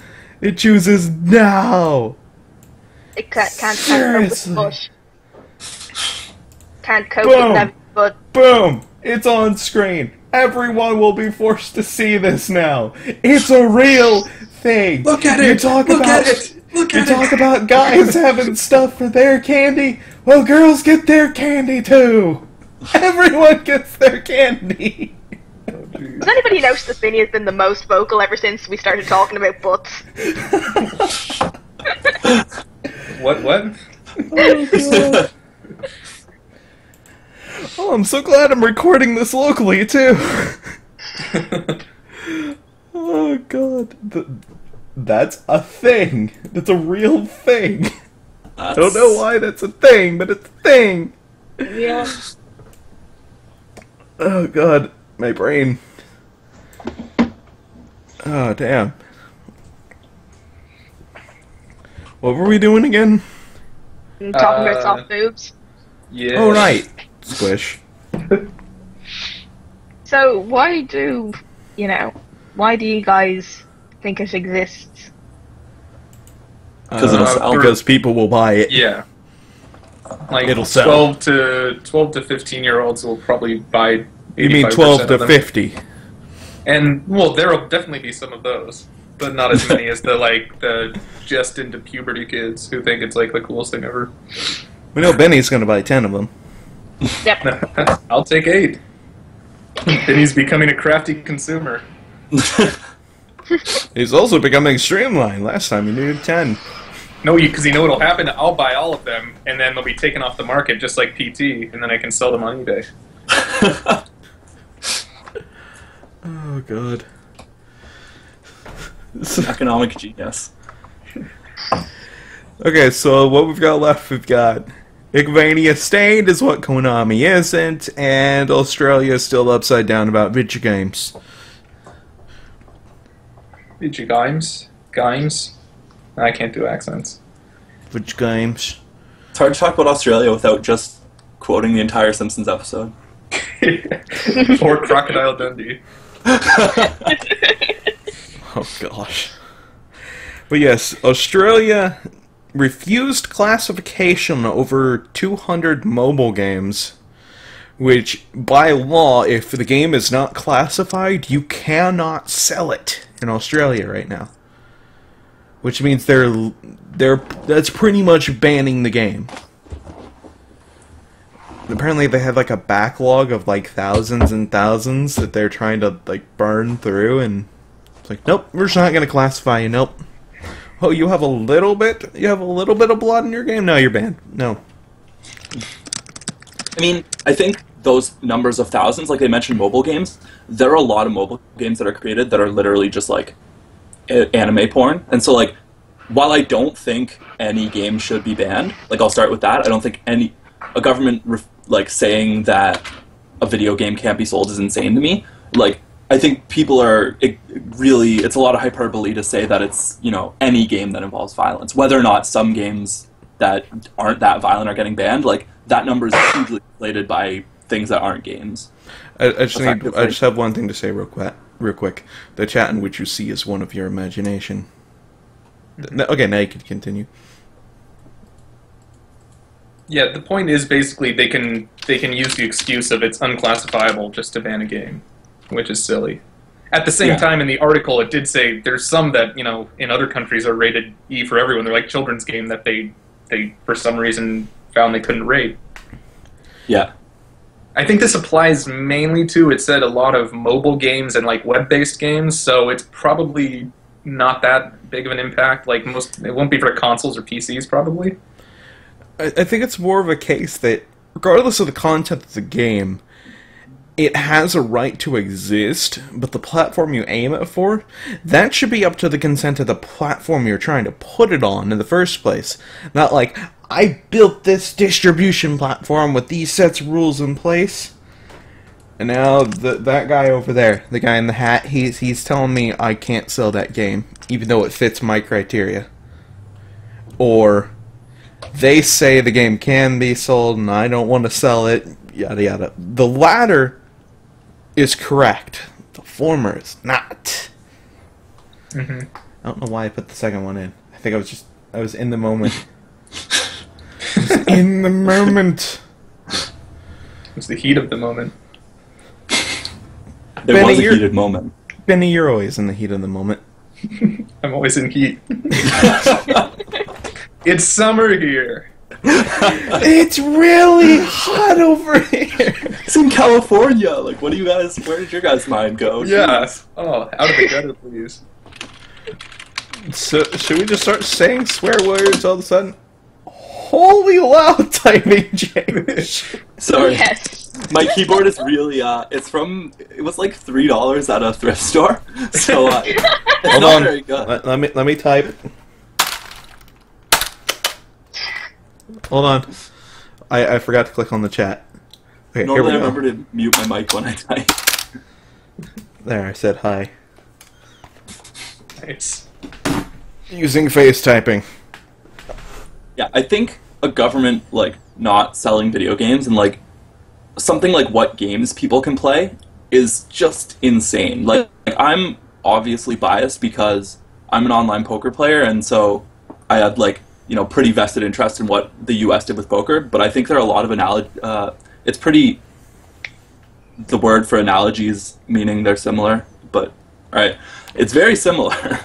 it chooses now. It can't cope Seriously. with bush. Can't cope Boom. with heavy, but Boom! It's on screen. Everyone will be forced to see this now. It's a real thing. Look at You it! talk Look about, at it! Look you at talk it! about guys having stuff for their candy. Well, girls get their candy too. Everyone gets their candy. Does anybody notice that Vinny has been the most vocal ever since we started talking about butts? What? Oh, God. Oh, I'm so glad I'm recording this locally, too. Oh, God. That's a thing. That's a real thing. I don't know why that's a thing, but it's a thing. Yeah. Oh, God. My brain. Oh, damn. What were we doing again? Talking about soft boobs. Yeah. Oh, right. Squish. So why do you guys think it exists? Because it'll sell. Because people will buy it. Yeah. Like It'll sell. 12 to 15-year-olds will probably buy. You mean 85% 12 of to them. 50? And well, there will definitely be some of those, but not as many as the just into puberty kids who think it's like the coolest thing ever. We know Benny's going to buy 10 of them. Yep. I'll take 8. And he's becoming a crafty consumer. He's also becoming streamlined. Last time he needed 10. No, because you know what'll happen? I'll buy all of them, and then they'll be taken off the market just like PT, and then I can sell them on eBay. Oh, God. Economic genius. Okay, so what we've got left, we've got Igvania Stained is what Konami isn't, and Australia is still upside down about video games. Video games? Games? I can't do accents. Video games. It's hard to talk about Australia without just quoting the entire Simpsons episode. Or Crocodile Dundee. Oh, gosh. But yes, Australia refused classification over 200 mobile games, which, by law, if the game is not classified, you cannot sell it in Australia right now. Which means that's pretty much banning the game. Apparently they have like a backlog of like thousands and thousands that they're trying to like burn through, and it's like, nope, we're just not going to classify you. Nope. Oh, you have a little bit of blood in your game? No, you're banned. No. I mean, I think those numbers of thousands, like they mentioned mobile games, there are a lot of mobile games that are created that are literally just like anime porn. And so like, while I don't think any game should be banned, like I'll start with that, I don't think a government like saying that a video game can't be sold is insane to me. Like, I think people are it's a lot of hyperbole to say that it's, any game that involves violence. Whether or not some games that aren't that violent are getting banned, like, that number is hugely inflated by things that aren't games. I just have one thing to say real quick. The chat in which you see is one of your imagination. Okay, now you can continue. Yeah, the point is basically they can use the excuse of it's unclassifiable just to ban a game, which is silly. At the same time, in the article, it did say there's some that, in other countries are rated E for everyone. They're like children's game that they for some reason found they couldn't rate. Yeah. I think this applies mainly to, it said, a lot of mobile games and like web-based games, so it's probably not that big of an impact. Like it won't be for consoles or PCs probably. I think it's more of a case that, regardless of the content of the game, it has a right to exist, but the platform you aim it for, that should be up to the consent of the platform you're trying to put it on in the first place. Not like, I built this distribution platform with these sets of rules in place, and now that guy over there, the guy in the hat, he's telling me I can't sell that game, even though it fits my criteria. Or they say the game can be sold and I don't want to sell it, yada yada. The latter is correct. The former is not. Mm-hmm. I don't know why I put the second one in. I think I was in the moment. In the moment. It's the heat of the moment. There was a heated moment. Benny, you're always in the heat of the moment. I'm always in heat. It's summer here. It's really hot over here. It's in California. Like, what do you guys? Where did your guys' mind go? Yeah. Jeez. Oh, out of the gutter, please. So, should we just start saying swear words all of a sudden? Holy loud typing, James. Sorry. Yes. My keyboard is really, it was like $3 at a thrift store. So, it's Hold not on. very good. Let me type. Hold on. I forgot to click on the chat. Okay, Normally I here we go. remember to mute my mic when I type. There, I said hi. Nice. Using face typing. Yeah, I think a government, like, not selling video games and, like, something like what games people can play is just insane. Like, I'm obviously biased because I'm an online poker player, and so I had, like, you know, pretty vested interest in what the US did with poker, but I think there are a lot of it's pretty, the word for analogies, meaning they're similar, but, right, it's very similar.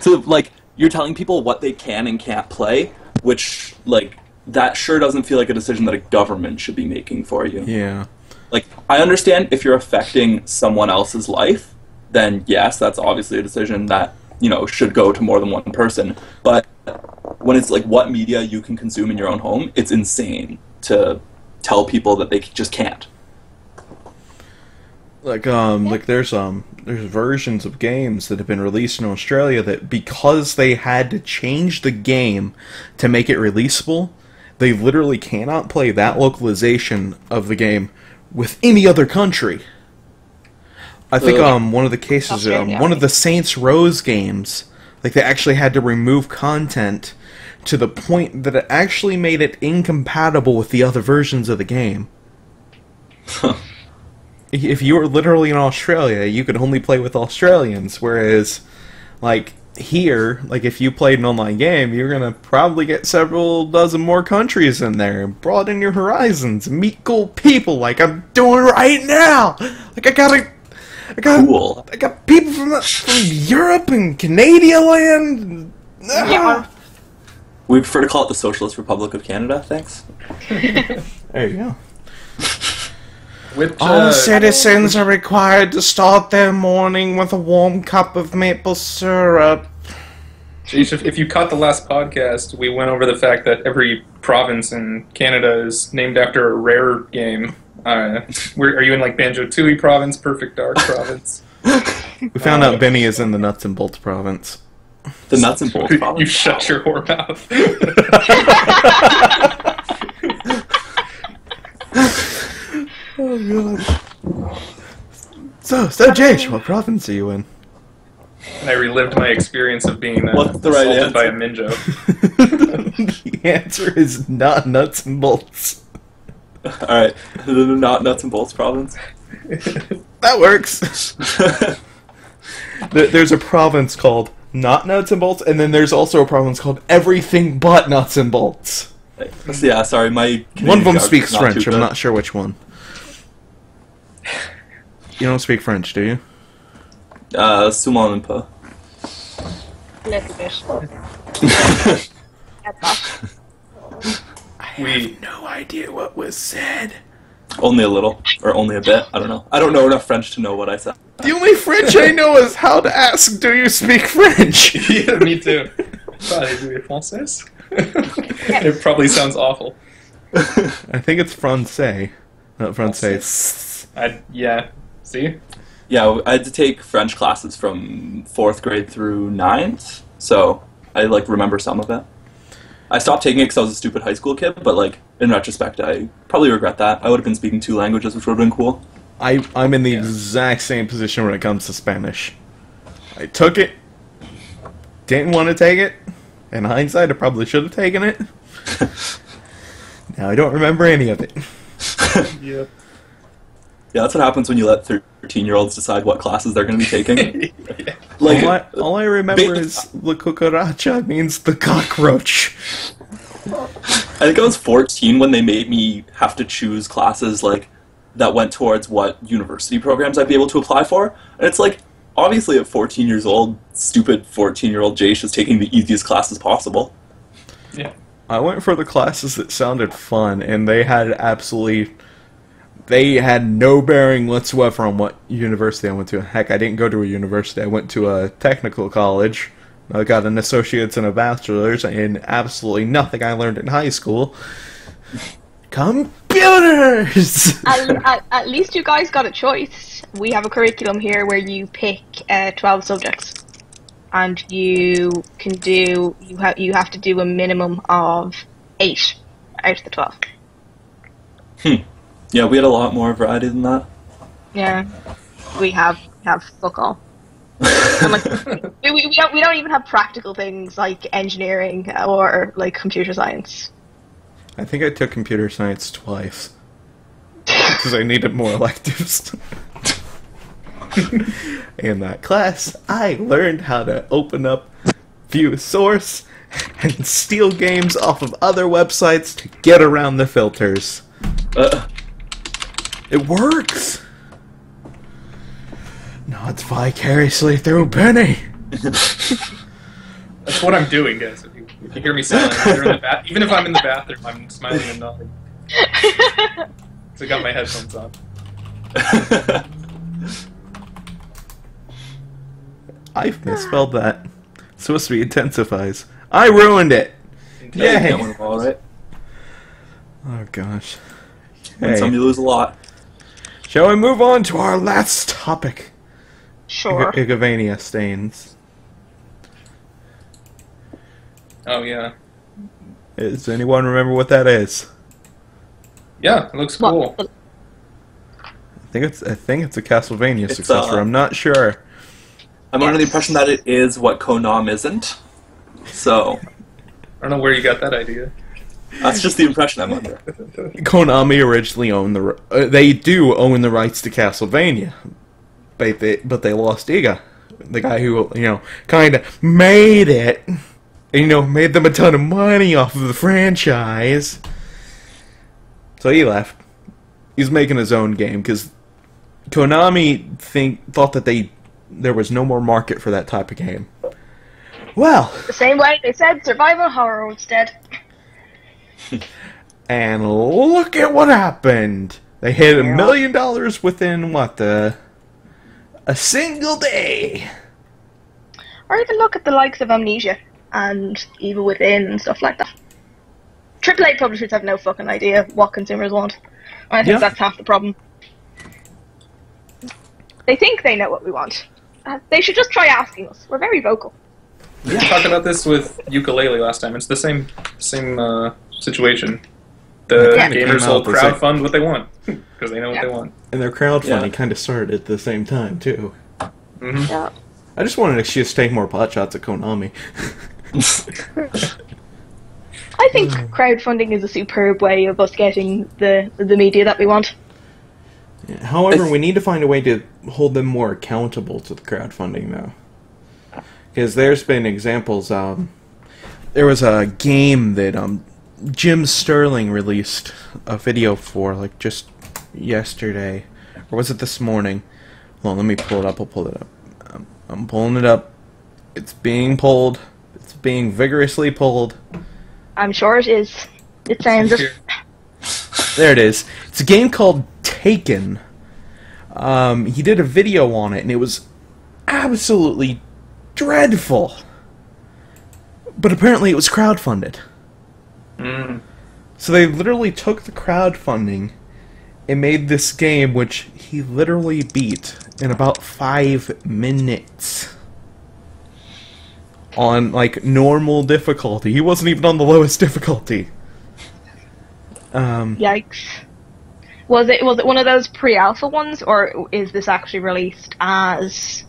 So, like, you're telling people what they can and can't play, which, like, that sure doesn't feel like a decision that a government should be making for you. Yeah. Like, I understand if you're affecting someone else's life, then yes, that's obviously a decision that, you know, should go to more than one person. But when it's like what media you can consume in your own home, it's insane to tell people that they just can't. Like there's versions of games that have been released in Australia that because they had to change the game to make it releasable, they literally cannot play that localization of the game with any other country. I think one of the cases, one of the Saints Rose games, like they actually had to remove content to the point that it actually made it incompatible with the other versions of the game. If you were literally in Australia, you could only play with Australians, whereas, like, here, like, if you played an online game, you're gonna probably get several dozen more countries in there, and broaden your horizons, meet cool people, like I'm doing right now! Like, I got cool. I got people from Europe and Canada land! Yeah. We prefer to call it the Socialist Republic of Canada, thanks. There you go. All citizens are required to start their morning with a warm cup of maple syrup. Geez, if you caught the last podcast, we went over the fact that every province in Canada is named after a rare game. Are you in like Banjo-Tooie province, Perfect Dark province? We found out Benny is in the Nuts and Bolts province. The Nuts and Bolts province. You shut your whore mouth. Oh god. So Jay, what province are you in? And I relived my experience of being What's the right assaulted by a answer? Minjo. The answer is not Nuts and Bolts. Alright, the not Nuts and Bolts province. That works. There's a province called Not Nuts and Bolts, and then there's also a province called Everything But Nuts and Bolts. Yeah, sorry, my Canadian One of them geography's speaks not French, too I'm good. not sure which one. You don't speak French, do you? Suman and Pa. Little bit. That's all. I have no idea what was said. Only a little, or only a bit, I don't know. I don't know enough French to know what I said. The only French I know is how to ask, do you speak French? Yeah, me too. Parlez-vous français? It probably sounds awful. I think it's Francais, not Francais. Yeah. See? Yeah, I had to take French classes from 4th grade through 9th, so I, like, remember some of it. I stopped taking it because I was a stupid high school kid, but, like, in retrospect, I probably regret that. I would have been speaking 2 languages, which would have been cool. I'm in the exact same position when it comes to Spanish. I took it, didn't want to take it. In hindsight, I probably should have taken it. Now I don't remember any of it. Yep. Yeah, that's what happens when you let 13-year-olds decide what classes they're going to be taking. Like, All I remember is La Cucaracha means the cockroach. I think I was 14 when they made me have to choose classes, like, that went towards what university programs I'd be able to apply for. And it's like, obviously at 14 years old, stupid 14-year-old Jace is taking the easiest classes possible. Yeah. I went for the classes that sounded fun, and they had no bearing whatsoever on what university I went to. Heck, I didn't go to a university. I went to a technical college. I got an associate's and a bachelor's, and absolutely nothing I learned in high school. Computers! At least you guys got a choice. We have a curriculum here where you pick 12 subjects, and you have to do a minimum of 8 out of the 12. Yeah, we had a lot more variety than that. Yeah, we have fuck all. And, like, we don't even have practical things like engineering or like computer science. I think I took computer science twice. Because I needed more electives. In that class, I learned how to open up, view source, and steal games off of other websites to get around the filters. It works! No, it's vicariously through Benny! That's what I'm doing, guys. If you hear me smiling, even if I'm in the bathroom, I'm smiling and nodding. So I got my headphones on. I've misspelled that. It's supposed to be intensifies. I ruined it! Yay! All right. Oh gosh. Win some, you lose a lot. Shall we move on to our last topic? Sure. Igavania stains. Oh yeah. Does anyone remember what that is? Yeah, it looks cool. What? I think it's a Castlevania It's, successor. I'm not sure. I'm under the impression that it is what Konam isn't. So, I don't know where you got that idea. that's just the impression I'm under. Konami originally owned they do own the rights to Castlevania, but they lost Iga, the guy who kind of made it, and made them a ton of money off of the franchise. So he left. He's making his own game because Konami thought that there was no more market for that type of game. Well, The same way they said survival horror was dead. and look at what happened. They hit $1 million within a single day. Or even look at the likes of Amnesia and Evil Within and stuff like that. AAA publishers have no fucking idea what consumers want. I think that's half the problem. They think they know what we want. They should just try asking us. We're very vocal. We talked about this with Ukulele last time. It's the same situation. The Yeah. gamers will crowdfund what they want because they know what they want. And their crowdfunding kind of started at the same time, too. Mm-hmm. Yeah. I just wanted to just take more pot shots at Konami. I think crowdfunding is a superb way of us getting the media that we want. Yeah, however, we need to find a way to hold them more accountable to the crowdfunding, though. Because there's been examples. There was a game that Jim Sterling released a video for, like, just yesterday. Or was it this morning? Hold on, let me pull it up. I'll pull it up. I'm pulling it up. It's being pulled. It's being vigorously pulled. I'm sure it is. It sounds it. There it is. It's a game called Taken. He did a video on it, and it was absolutely dreadful. But apparently it was crowdfunded. Mm. So they literally took the crowdfunding and made this game, which he literally beat in about 5 minutes. On, like, normal difficulty. He wasn't even on the lowest difficulty. Yikes. Was it one of those pre-alpha ones, or is this actually released as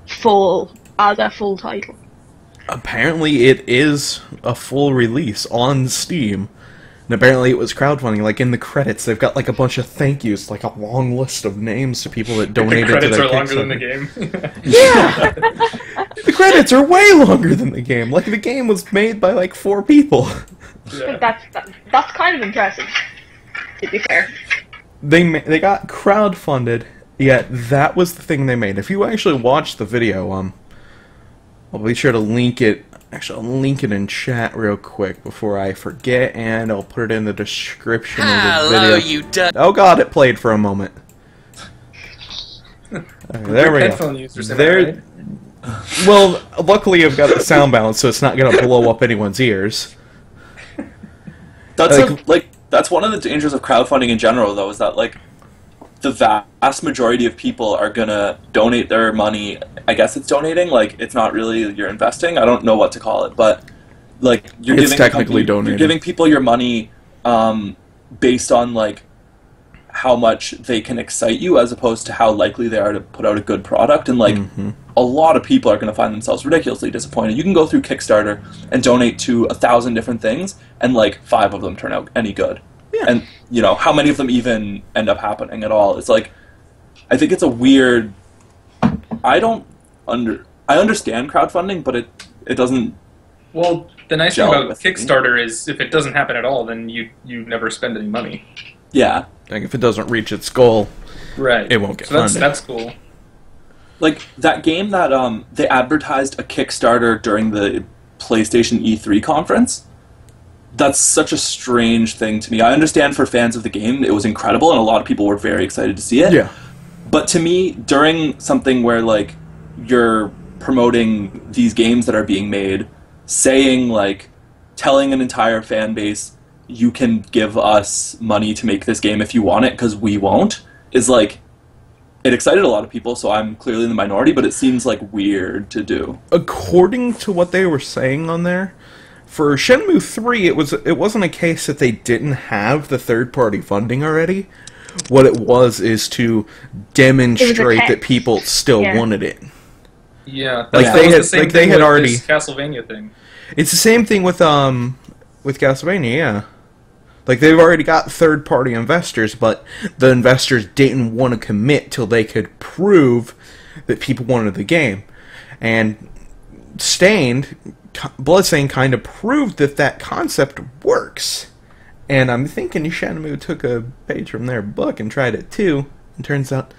a full title? Apparently it is a full release on Steam. And apparently it was crowdfunding. Like, in the credits, they've got, like, a bunch of thank yous, like a long list of names to people that donated to their The credits are longer than the Kickstarter. game. Yeah! The credits are way longer than the game. Like, the game was made by, like, 4 people. I think that's kind of impressive, to be fair. they got crowdfunded, yet that was the thing they made. If you actually watch the video, I'll be sure to link it. Actually, I'll link it in chat real quick before I forget, and I'll put it in the description of the video. Oh god, it played for a moment. Okay, there we headphone go. Users, right? Well, luckily I've got the sound balance, so it's not going to blow up anyone's ears. That's that's one of the dangers of crowdfunding in general, though, is that like the vast majority of people are gonna donate their money. I guess it's donating, like it's not really you're investing. I don't know what to call it, but like it's technically donating. You're giving people your money based on like how much they can excite you, as opposed to how likely they are to put out a good product. And like a lot of people are going to find themselves ridiculously disappointed. You can go through Kickstarter and donate to 1,000 different things, and like 5 of them turn out any good. Yeah. And you know how many of them even end up happening at all. It's like, I think it's a weird. I understand crowdfunding, but it doesn't. Well, the nice thing about with me. Kickstarter is if it doesn't happen at all, then you never spend any money. Yeah. Like if it doesn't reach its goal, Right. it won't get so funded. that's cool. Like that game that they advertised a Kickstarter during the PlayStation E3 conference. That's such a strange thing to me. I understand for fans of the game, it was incredible, and a lot of people were very excited to see it. Yeah. But to me, during something where like you're promoting these games that are being made, saying like, telling an entire fan base, you can give us money to make this game if you want it because we won't, is like, it excited a lot of people, so I'm clearly in the minority, but it seems like weird to do. According to what they were saying on there, for Shenmue 3, it wasn't a case that they didn't have the third-party funding already. What it was is to demonstrate that people still wanted it. Yeah, Like that they was had- the same like they thing had with already- this Castlevania thing. It's the same thing with Castlevania, yeah. Like they've already got third-party investors, but the investors didn't want to commit till they could prove that people wanted the game. And Bloodstained kind of proved that concept works. And I'm thinking Shenmue took a page from their book and tried it too. And turns out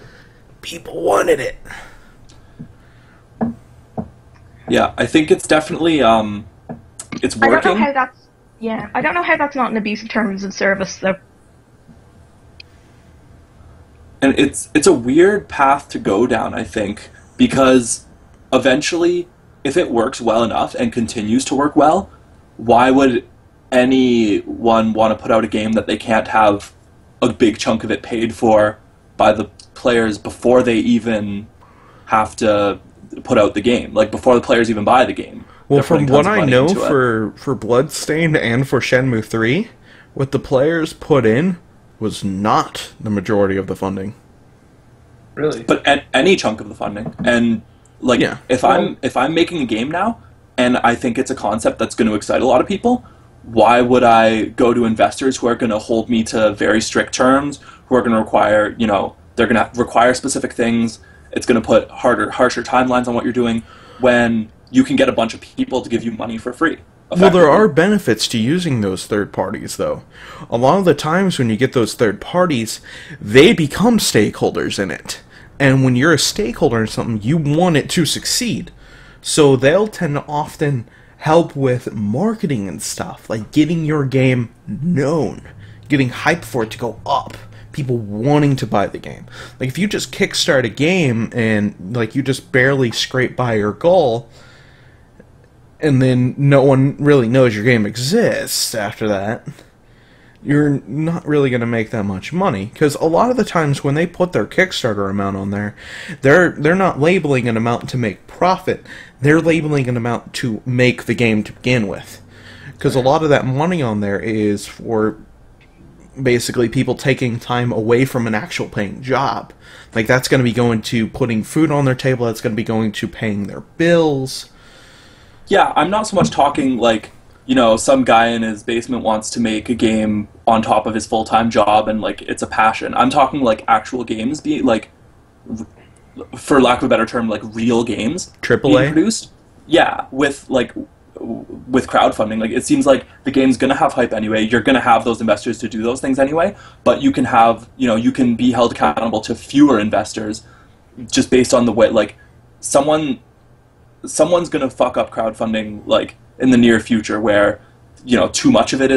people wanted it. Yeah, I think it's definitely it's I working. don't know how that's. Yeah, I don't know how that's not an abuse of terms of service, though. And it's a weird path to go down, I think, because eventually, if it works well enough and continues to work well, why would anyone want to put out a game that they can't have a big chunk of it paid for by the players before they even have to put out the game? Like, before the players even buy the game. Well, They're from putting what tons of I money know into it. for Bloodstained and for Shenmue 3, what the players put in was not the majority of the funding. Really? But at any chunk of the funding. And like, Yeah. if I'm making a game now and I think it's a concept that's going to excite a lot of people, why would I go to investors who are going to hold me to very strict terms, who are going to require, they're going to require specific things, it's going to put harsher timelines on what you're doing, when you can get a bunch of people to give you money for free? Well, there are benefits to using those third parties, though. A lot of the times when you get those third parties, they become stakeholders in it. And when you're a stakeholder in something, you want it to succeed. So they'll tend to often help with marketing and stuff, like getting your game known, getting hype for it to go up, people wanting to buy the game. Like if you just kickstart a game and like you just barely scrape by your goal, and then no one really knows your game exists after that, you're not really going to make that much money. Because a lot of the times when they put their Kickstarter amount on there, they're not labeling an amount to make profit. They're labeling an amount to make the game to begin with. Because a lot of that money on there is for basically people taking time away from an actual paying job. Like that's going to be going to putting food on their table, that's going to be going to paying their bills. Yeah, I'm not so much talking like, some guy in his basement wants to make a game on top of his full-time job and like it's a passion. I'm talking like actual games being like, for lack of a better term, like real games AAA? being produced. Yeah, with like with crowdfunding. Like, it seems like the game's going to have hype anyway. You're going to have those investors to do those things anyway, but you can have, you can be held accountable to fewer investors just based on the way, like, someone's going to fuck up crowdfunding, like, in the near future where, too much of it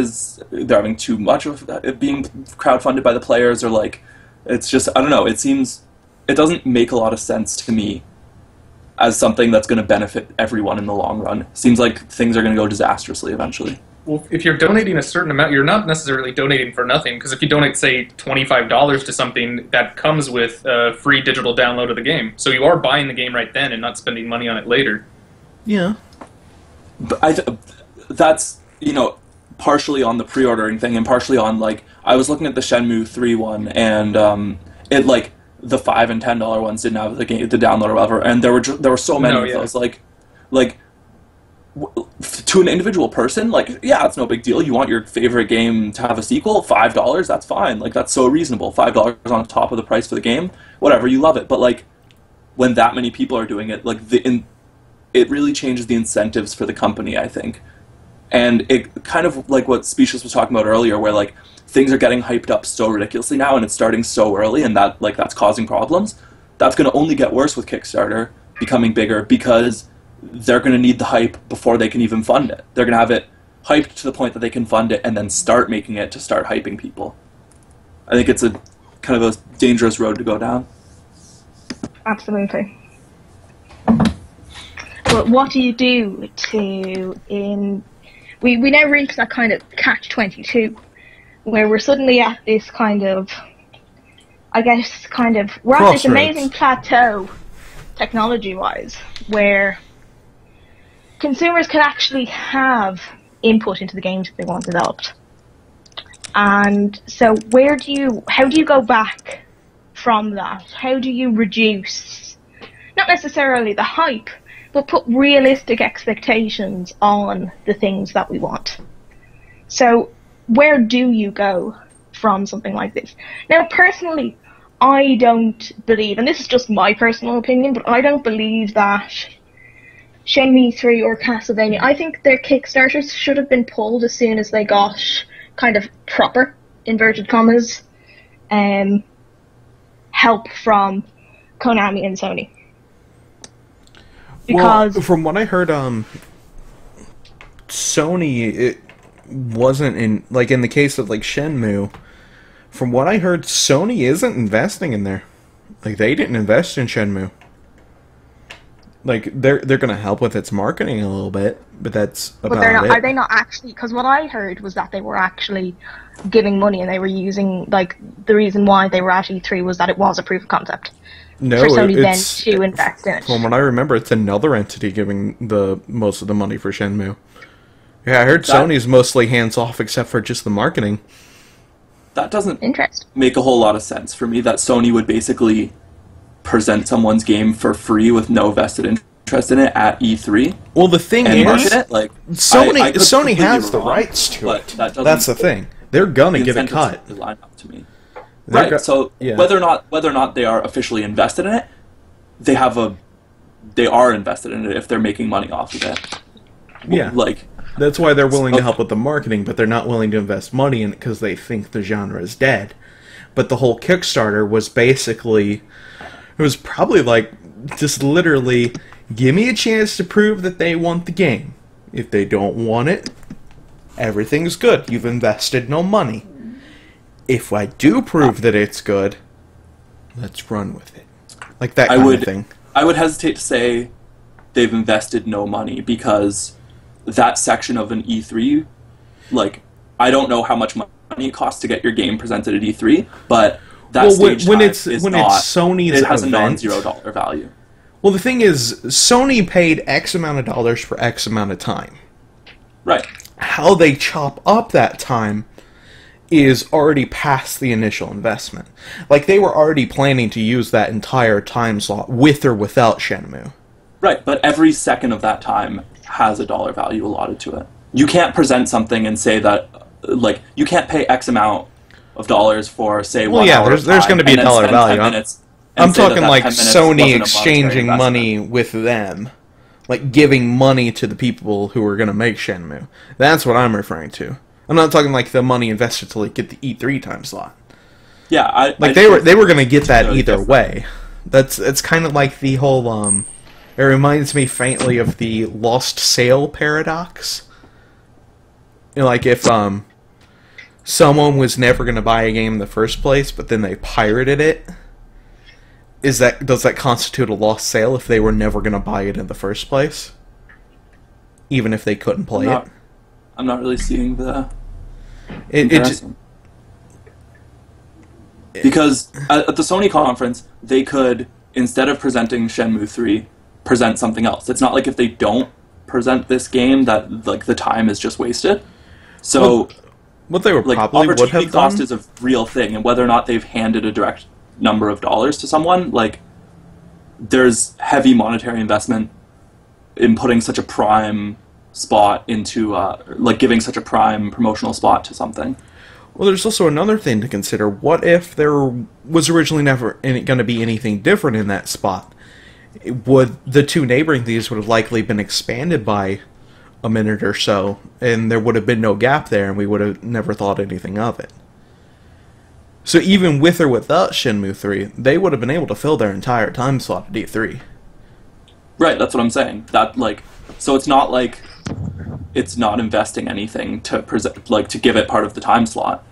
they're having too much of it being crowdfunded by the players, or, like, it's just, I don't know, it doesn't make a lot of sense to me as something that's going to benefit everyone in the long run. Seems like things are going to go disastrously eventually. Well, if you're donating a certain amount, you're not necessarily donating for nothing, because if you donate, say, $25 to something, that comes with a free digital download of the game. So you are buying the game right then and not spending money on it later. Yeah. But that's, partially on the pre-ordering thing, and partially on, like, I was looking at the Shenmue 3 one, and it, like, the $5 and $10 ones didn't have the download or whatever, and there were so many of those. Like to an individual person, like, yeah, it's no big deal. You want your favorite game to have a sequel, $5, that's fine. Like, that's so reasonable. $5 on top of the price for the game, whatever, you love it. But, like, when that many people are doing it, like, it really changes the incentives for the company, I think. And it kind of like what Specious was talking about earlier, where, like, things are getting hyped up so ridiculously now, and it's starting so early, and that's causing problems. That's going to only get worse with Kickstarter becoming bigger, because they're going to need the hype before they can even fund it. They're going to have it hyped to the point that they can fund it, and then start making it to start hyping people. I think it's a kind of a dangerous road to go down. Absolutely. But what do you do we now reach that kind of catch-22, where we're suddenly at this kind of, we're at this amazing plateau, technology-wise, where consumers can actually have input into the games that they want developed. And so how do you go back from that? How do you reduce, not necessarily the hype, but put realistic expectations on the things that we want? So where do you go from something like this? Now, personally, I don't believe, and this is just my personal opinion, but I don't believe that Shenmue 3 or Castlevania, I think their Kickstarters should have been pulled as soon as they got kind of proper, inverted commas, help from Konami and Sony. Because from what I heard, Sony, it wasn't in the case of, like, Shenmue. From what I heard, Sony isn't investing in there. Like, they didn't invest in Shenmue. Like, they're gonna help with its marketing a little bit, but that's about it. Are they not actually? Because what I heard was that they were actually giving money, and they were using, like, the reason why they were at E3 was that it was a proof of concept. No, for Sony then to invest in it. From what I remember, it's another entity giving the most of the money for Shenmue. Yeah, I heard Sony's mostly hands off, except for just the marketing. That doesn't make a whole lot of sense for me, that Sony would basically present someone's game for free with no vested interest in it at E3. Well, the thing is, market it? Like, Sony has the rights to it. That's the thing. They're gonna get a cut. Line up to me. Right. So whether or not they are officially invested in it, they are invested in it if they're making money off of it. Yeah. Like, that's why they're willing to help with the marketing, but they're not willing to invest money in it because they think the genre is dead. But the whole Kickstarter was basically, it was probably like, just literally, give me a chance to prove that they want the game. If they don't want it, everything's good. You've invested no money. If I do prove that it's good, let's run with it. Like that kind of thing. I would hesitate to say they've invested no money, because that section of an E3, like, I don't know how much money it costs to get your game presented at E3, but that stage time is Sony's it has a non-zero dollar value. Well, the thing is, Sony paid X amount of dollars for X amount of time. Right. How they chop up that time is already past the initial investment. Like, they were already planning to use that entire time slot with or without Shenmue. Right, but every second of that time has a dollar value allotted to it. You can't present something and say that, like, you can't pay X amount of dollars for, say, 1 hour. Well, yeah, there's going to be a dollar value. I'm talking like Sony exchanging money with them. like giving money to the people who are going to make Shenmue. That's what I'm referring to. I'm not talking like the money invested to like get the E3 time slot. Yeah, they were going to get that either way. It's kind of like the whole it reminds me faintly of the lost sale paradox. You know, like if someone was never going to buy a game in the first place, but then they pirated it, does that constitute a lost sale if they were never going to buy it in the first place? Even if they couldn't play it? I'm not really seeing the comparison. Because at the Sony conference, they could, instead of presenting Shenmue 3, present something else. It's not like if they don't present this game that like the time is just wasted. So what they were like probably would opportunity have cost done is a real thing, and whether or not they've handed a direct number of dollars to someone, like there's heavy monetary investment in putting such a prime spot into like giving such a prime promotional spot to something. Well, there's also another thing to consider. What if there was originally never going to be anything different in that spot? Would the two neighboring thieves would have likely been expanded by a minute or so, and there would have been no gap there, and we would have never thought anything of it. So even with or without Shenmue 3, they would have been able to fill their entire time slot at E3. Right, that's what I'm saying. That like, so it's not like it's not investing anything to present, like to give it part of the time slot.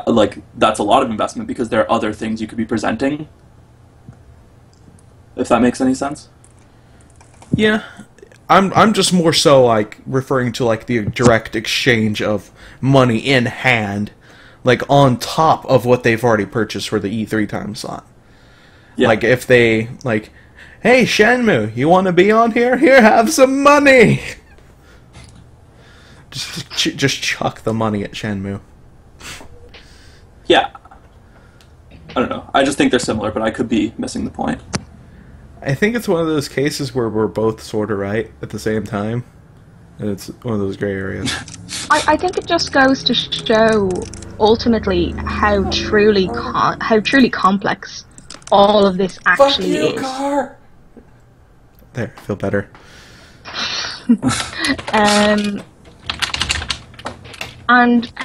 Like that's a lot of investment because there are other things you could be presenting. If that makes any sense. Yeah, I'm just more so like referring to like the direct exchange of money in hand, like on top of what they've already purchased for the E3 time slot. Yeah. Like if they like, hey Shenmue, you want to be on here? Here, have some money. Just chuck the money at Shenmue. Yeah. I don't know. I just think they're similar, but I could be missing the point. I think it's one of those cases where we're both sort of right at the same time. And it's one of those gray areas. I think it just goes to show, ultimately, how truly complex all of this actually is. Fuck you, car! There, I feel better. And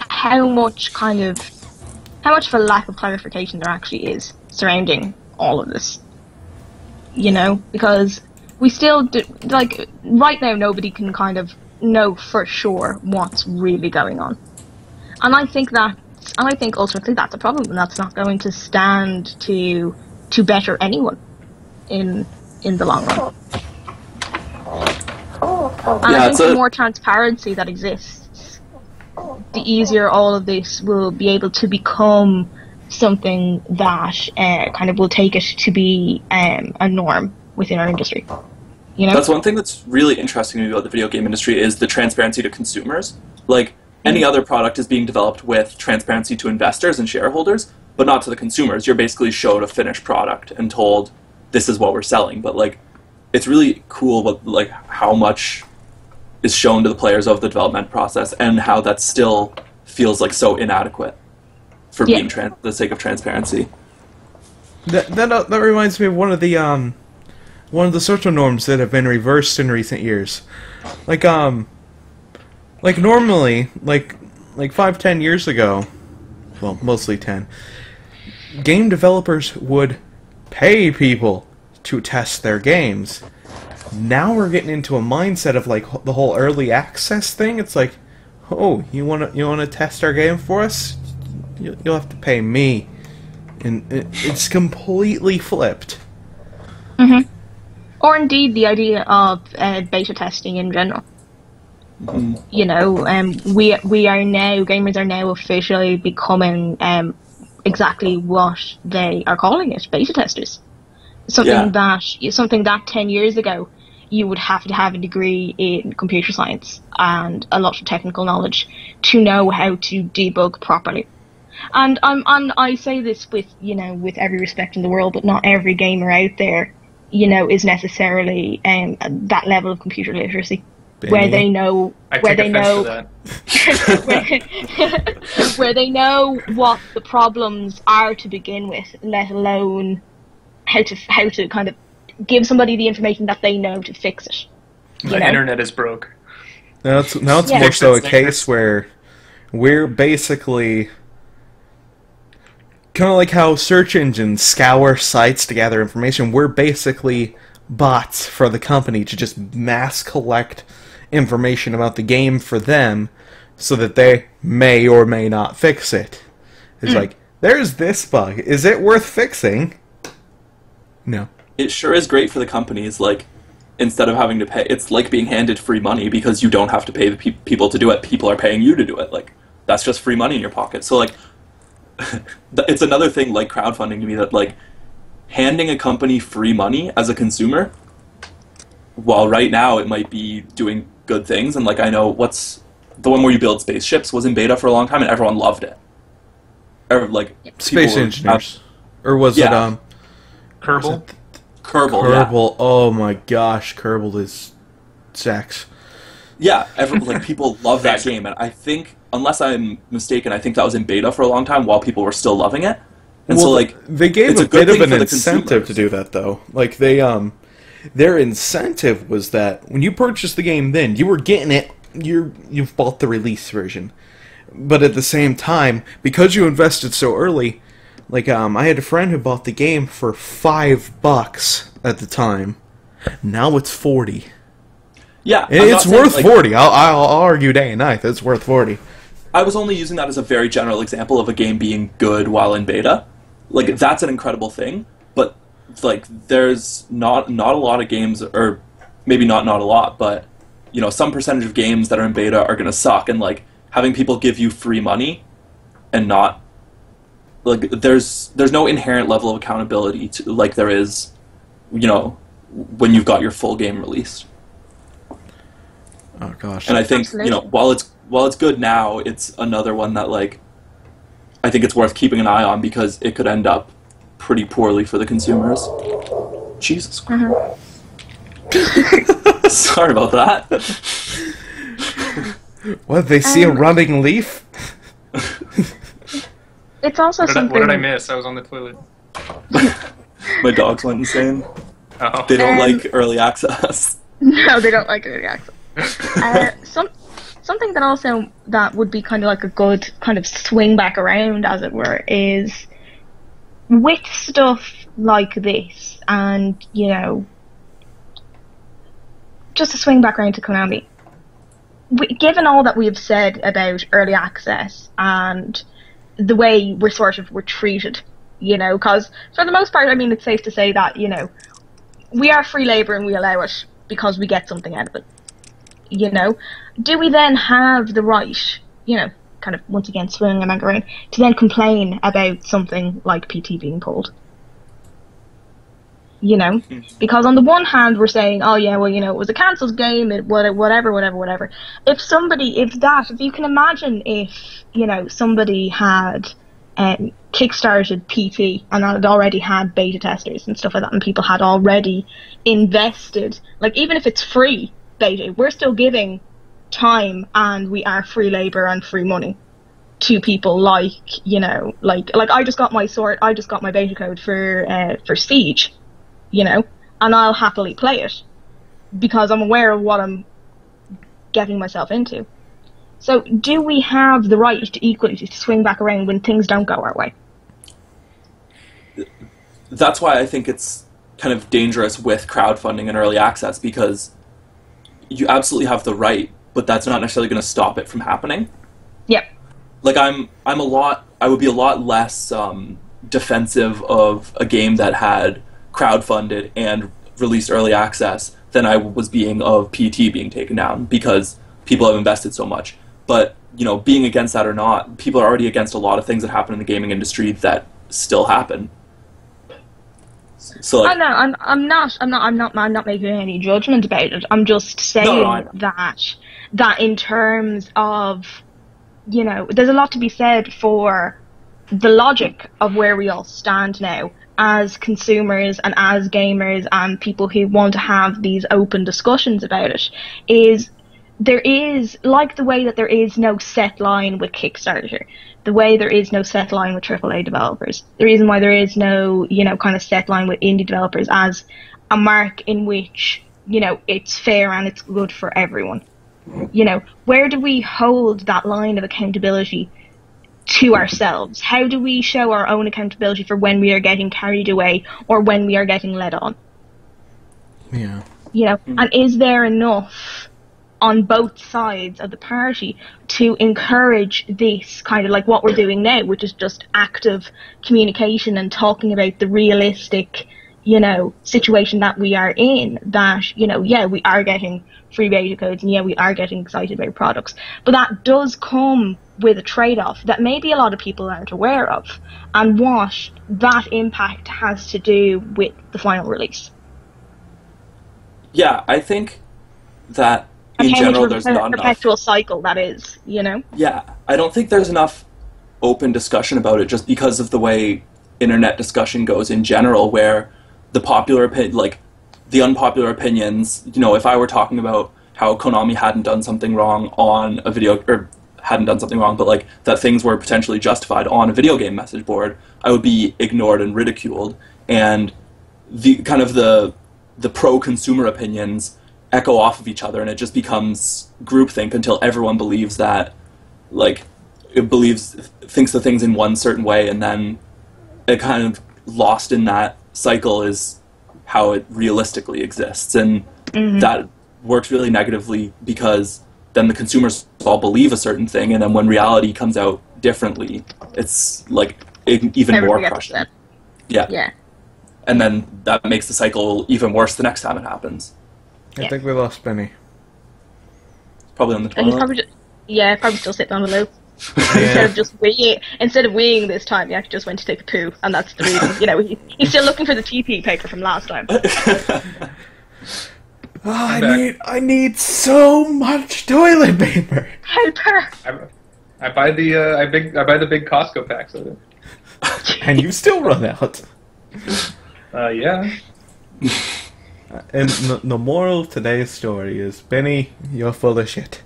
how much of a lack of clarification there actually is surrounding all of this. You know, because we still right now nobody can kind of know for sure what's really going on. And I think ultimately that's a problem, and that's not going to stand to better anyone in the long run. And I think the more transparency that exists, the easier all of this will be able to become something that kind of will take it to be a norm within our industry. You know? That's one thing that's really interesting to me about the video game industry is the transparency to consumers. Like, any other product is being developed with transparency to investors and shareholders, but not to the consumers. You're basically showed a finished product and told, this is what we're selling. But, like, it's really cool what, like, how much is shown to the players of the development process and how that still feels like so inadequate for being the sake of transparency. That reminds me of one of the social norms that have been reversed in recent years. Like normally, like 5-10 years ago, well, mostly 10, game developers would pay people to test their games. Now we're getting into a mindset of like the whole early access thing. It's like, oh, you wanna test our game for us? You'll have to pay me, and it's completely flipped. Mm-hmm. Or indeed the idea of beta testing in general. Mm-hmm. You know, gamers are now officially becoming exactly what they are calling it, beta testers. Something that 10 years ago you would have to have a degree in computer science and a lot of technical knowledge to know how to debug properly. And I say this with every respect in the world, but not every gamer out there, is necessarily that level of computer literacy. Benny. Where they know where they know what the problems are to begin with, let alone how to kind of give somebody the information that they know to fix it. You The know? internet is broke. Now it's Yeah. more so a Fix it, case where we're basically kind of like how search engines scour sites to gather information. We're basically bots for the company to just mass collect information about the game for them so that they may or may not fix it. It's like, there's this bug. Is it worth fixing? No. It sure is great for the companies, like, instead of having to pay, it's like being handed free money because you don't have to pay the people to do it. People are paying you to do it. Like, that's just free money in your pocket. So, like, it's another thing like crowdfunding to me that, like, handing a company free money as a consumer, while right now it might be doing good things, and, like, I know what's the one where you build spaceships was in beta for a long time and everyone loved it. Or, like, Space people were- Engineers. Or was Yeah. it, Kerbal? Kerbal, yeah. Kerbal? Oh my gosh, Kerbal is sex. Yeah, like, people love that game, and I think, unless I'm mistaken, I think that was in beta for a long time while people were still loving it. And so, like, they gave it's a a good bit of thing an for the incentive to do that, though. Like, they, their incentive was that when you purchased the game then, you were getting it, you've bought the release version. But at the same time, because you invested so early, like, I had a friend who bought the game for $5 at the time. Now it's 40. yeah, I'm It's not saying, worth like, 40. I'll argue day and night. It's worth 40. I was only using that as a very general example of a game being good while in beta. Like, that's an incredible thing, but, like, there's not a lot of games, or maybe not a lot, but, you know, some percentage of games that are in beta are going to suck, and, like, having people give you free money and not, like, there's no inherent level of accountability to, like, there is, you know, when you've got your full game released. Oh gosh. And I think, Absolutely. you know, while it's good now, it's another one that, like, I think it's worth keeping an eye on because it could end up pretty poorly for the consumers. Jesus Christ. Sorry about that. What, they see a running leaf? It's also something. What did I miss? I was on the toilet. My dogs went insane. Oh. They don't Um, like early access. No, they don't like early access. Something that also that would be kind of like a good kind of swing back around, as it were, is with stuff like this, and you know, just to swing back around to Konami. Given all that we have said about early access and the way we're treated, you know, because for the most part, I mean, it's safe to say that, you know, we are free labor and we allow it because we get something out of it. You know, do we then have the right, you know, kind of once again swinging and around, to then complain about something like PT being pulled? You know, because on the one hand we're saying, oh yeah, well, you know, it was a cancelled game, whatever. If you can imagine if, you know, somebody had kickstarted PT and had already had beta testers and stuff like that, and people had already invested, like, even if it's free beta, we're still giving time and we are free labor and free money to people, like, you know, like I just got my beta code for Siege, you know, and I'll happily play it because I'm aware of what I'm getting myself into. So do we have the right to equally to swing back around when things don't go our way? That's why I think it's kind of dangerous with crowdfunding and early access, because you absolutely have the right, but that's not necessarily going to stop it from happening. Yep. Like, I would be a lot less defensive of a game that had crowdfunded and released early access than I was being of PT being taken down, because people have invested so much. But, you know, being against that or not, people are already against a lot of things that happen in the gaming industry that still happen. So, like, I'm not making any judgment about it. I'm just saying I know. that in terms of, you know, there's a lot to be said for the logic of where we all stand now as consumers and as gamers and people who want to have these open discussions about it. Is there is, like the way that there is no set line with Kickstarter, the way there is no set line with AAA developers, the reason why there is no, you know, kind of set line with indie developers as a mark in which you know, it's fair and it's good for everyone. You know, where do we hold that line of accountability to ourselves? How do we show our own accountability for when we are getting carried away or when we are getting led on? Yeah. You know, and is there enough on both sides of the party to encourage this kind of like what we're doing now, which is just active communication and talking about the realistic, you know, situation that we are in, that, you know, yeah, we are getting free beta codes and yeah, we are getting excited about products, but that does come with a trade-off that maybe a lot of people aren't aware of, and what that impact has to do with the final release. Yeah, I think that in general there's not enough perpetual cycle that is, you know? Yeah, I don't think there's enough open discussion about it just because of the way internet discussion goes in general, where the popular opinion, like the unpopular opinions, you know, if I were talking about how Konami hadn't done something wrong on a video, or hadn't done something wrong, but like that things were potentially justified on a video game message board, I would be ignored and ridiculed. And the kind of the pro-consumer opinions echo off of each other, and it just becomes groupthink until everyone believes that, like, thinks the things in one certain way, and then it kind of lost in that cycle is how it realistically exists. And that works really negatively because then the consumers all believe a certain thing, and then when reality comes out differently, it's like even more crushing. Yeah. And then that makes the cycle even worse the next time it happens. I think we lost Benny. Probably on the toilet. He's probably probably still sitting on the loo. Instead of weeing this time, he actually just went to take a poo, and that's the reason. You know, he's still looking for the TP paper from last time. I need so much toilet paper. Helper. I buy the big Costco packs of it. And you still run out. Yeah. And the moral of today's story is, Benny, you're full of shit.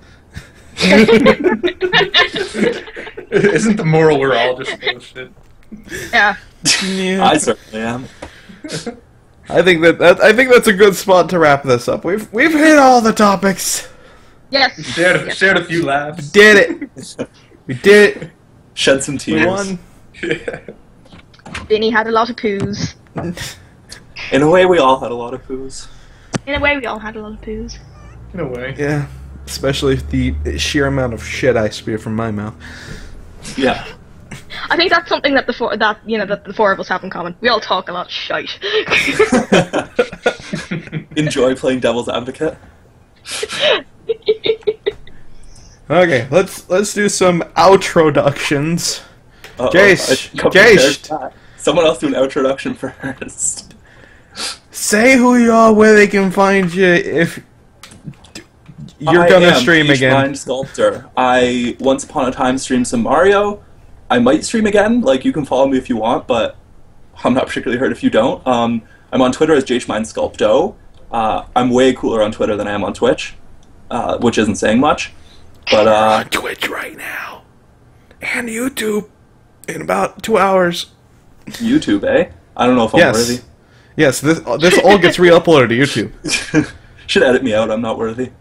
Isn't the moral we're all just full of shit? Yeah. I certainly am. I think that's a good spot to wrap this up. We've hit all the topics. Yes. Shared a few laughs. Did it. We did it. Shed some tears. We won. Vinny had a lot of poos. In a way, we all had a lot of poos. In a way, we all had a lot of poos. In a way. Yeah. Especially the sheer amount of shit I spew from my mouth. Yeah. I think that's something that the four of us have in common. We all talk a lot of shite. Enjoy playing devil's advocate. Okay, let's do some outroductions. Jace, someone else do an outroduction first. Say who you are, where they can find you if you're gonna stream again. Mind Sculptor. I once upon a time streamed some Mario. I might stream again. Like, you can follow me if you want, but I'm not particularly hurt if you don't. I'm on Twitter as JHMindSculpto. I'm way cooler on Twitter than I am on Twitch, which isn't saying much. But we're on Twitch right now and YouTube in about 2 hours. YouTube, eh? I don't know if I'm worthy. Yes, this all gets re-uploaded to YouTube. Should edit me out. I'm not worthy.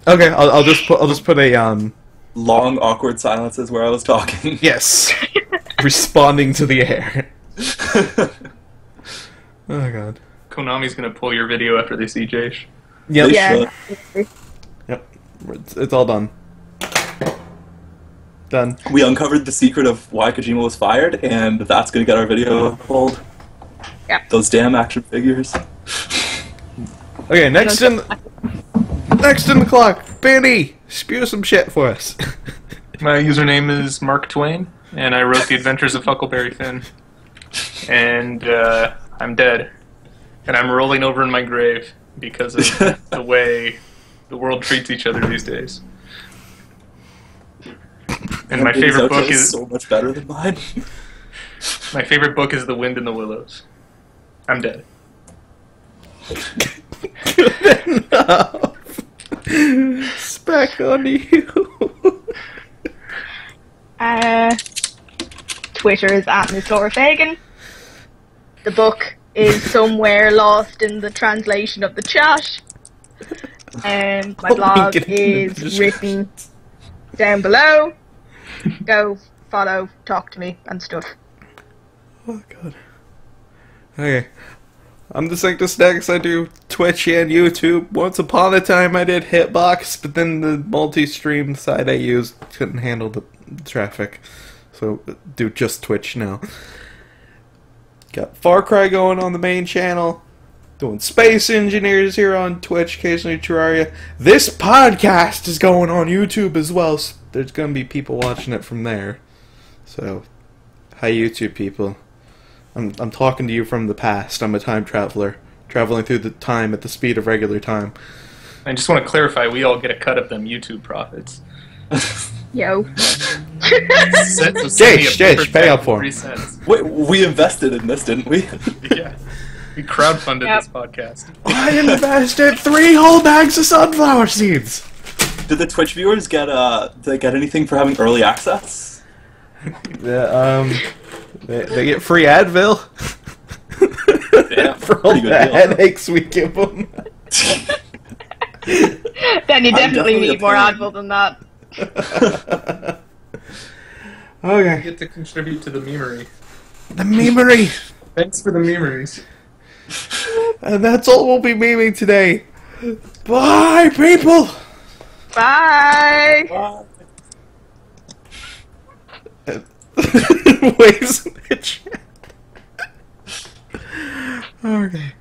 Okay, I'll just put a long awkward silences where I was talking. Yes, responding to the air. Oh god. Konami's gonna pull your video after they see Jace. Yep. Yeah. Yep. It's all done. Done. We uncovered the secret of why Kojima was fired, and that's gonna get our video pulled. Yeah. Those damn action figures. Okay, next in the clock, Benny, spew some shit for us. My username is Mark Twain, and I wrote The Adventures of Huckleberry Finn. And I'm dead. And I'm rolling over in my grave because of the way the world treats each other these days. And my favorite book is so much better than mine. My favorite book is The Wind in the Willows. I'm dead. Good enough. Spec on you. Twitter is at Miss Laura Fagan. The book is somewhere lost in the translation of the chat. My blog is written down below. Go follow, talk to me, and stuff. Oh god. Okay. I'm the Sanctus Nex. I do Twitch and YouTube. Once upon a time I did Hitbox, but then the multi-stream site I used couldn't handle the traffic. So do just Twitch now. Got Far Cry going on the main channel. Doing Space Engineers here on Twitch, occasionally Terraria. This podcast is going on YouTube as well, so there's going to be people watching it from there. So, hi YouTube people. I'm talking to you from the past. I'm a time traveler, traveling through the time at the speed of regular time. I just want to clarify, we all get a cut of them YouTube profits. Yo. Jay, pay up for him. Wait, we invested in this, didn't we? Yeah. We crowdfunded this podcast. I invested 3 whole bags of sunflower seeds! Did the Twitch viewers get did they get anything for having early access? They get free Advil. Yeah, for all the headaches we give them. Then you definitely need more Advil than that. Okay. You get to contribute to the memery. The memery! Thanks for the memories. And that's all we'll be memeing today. Bye, people! Bye! Waves in the chat. Okay.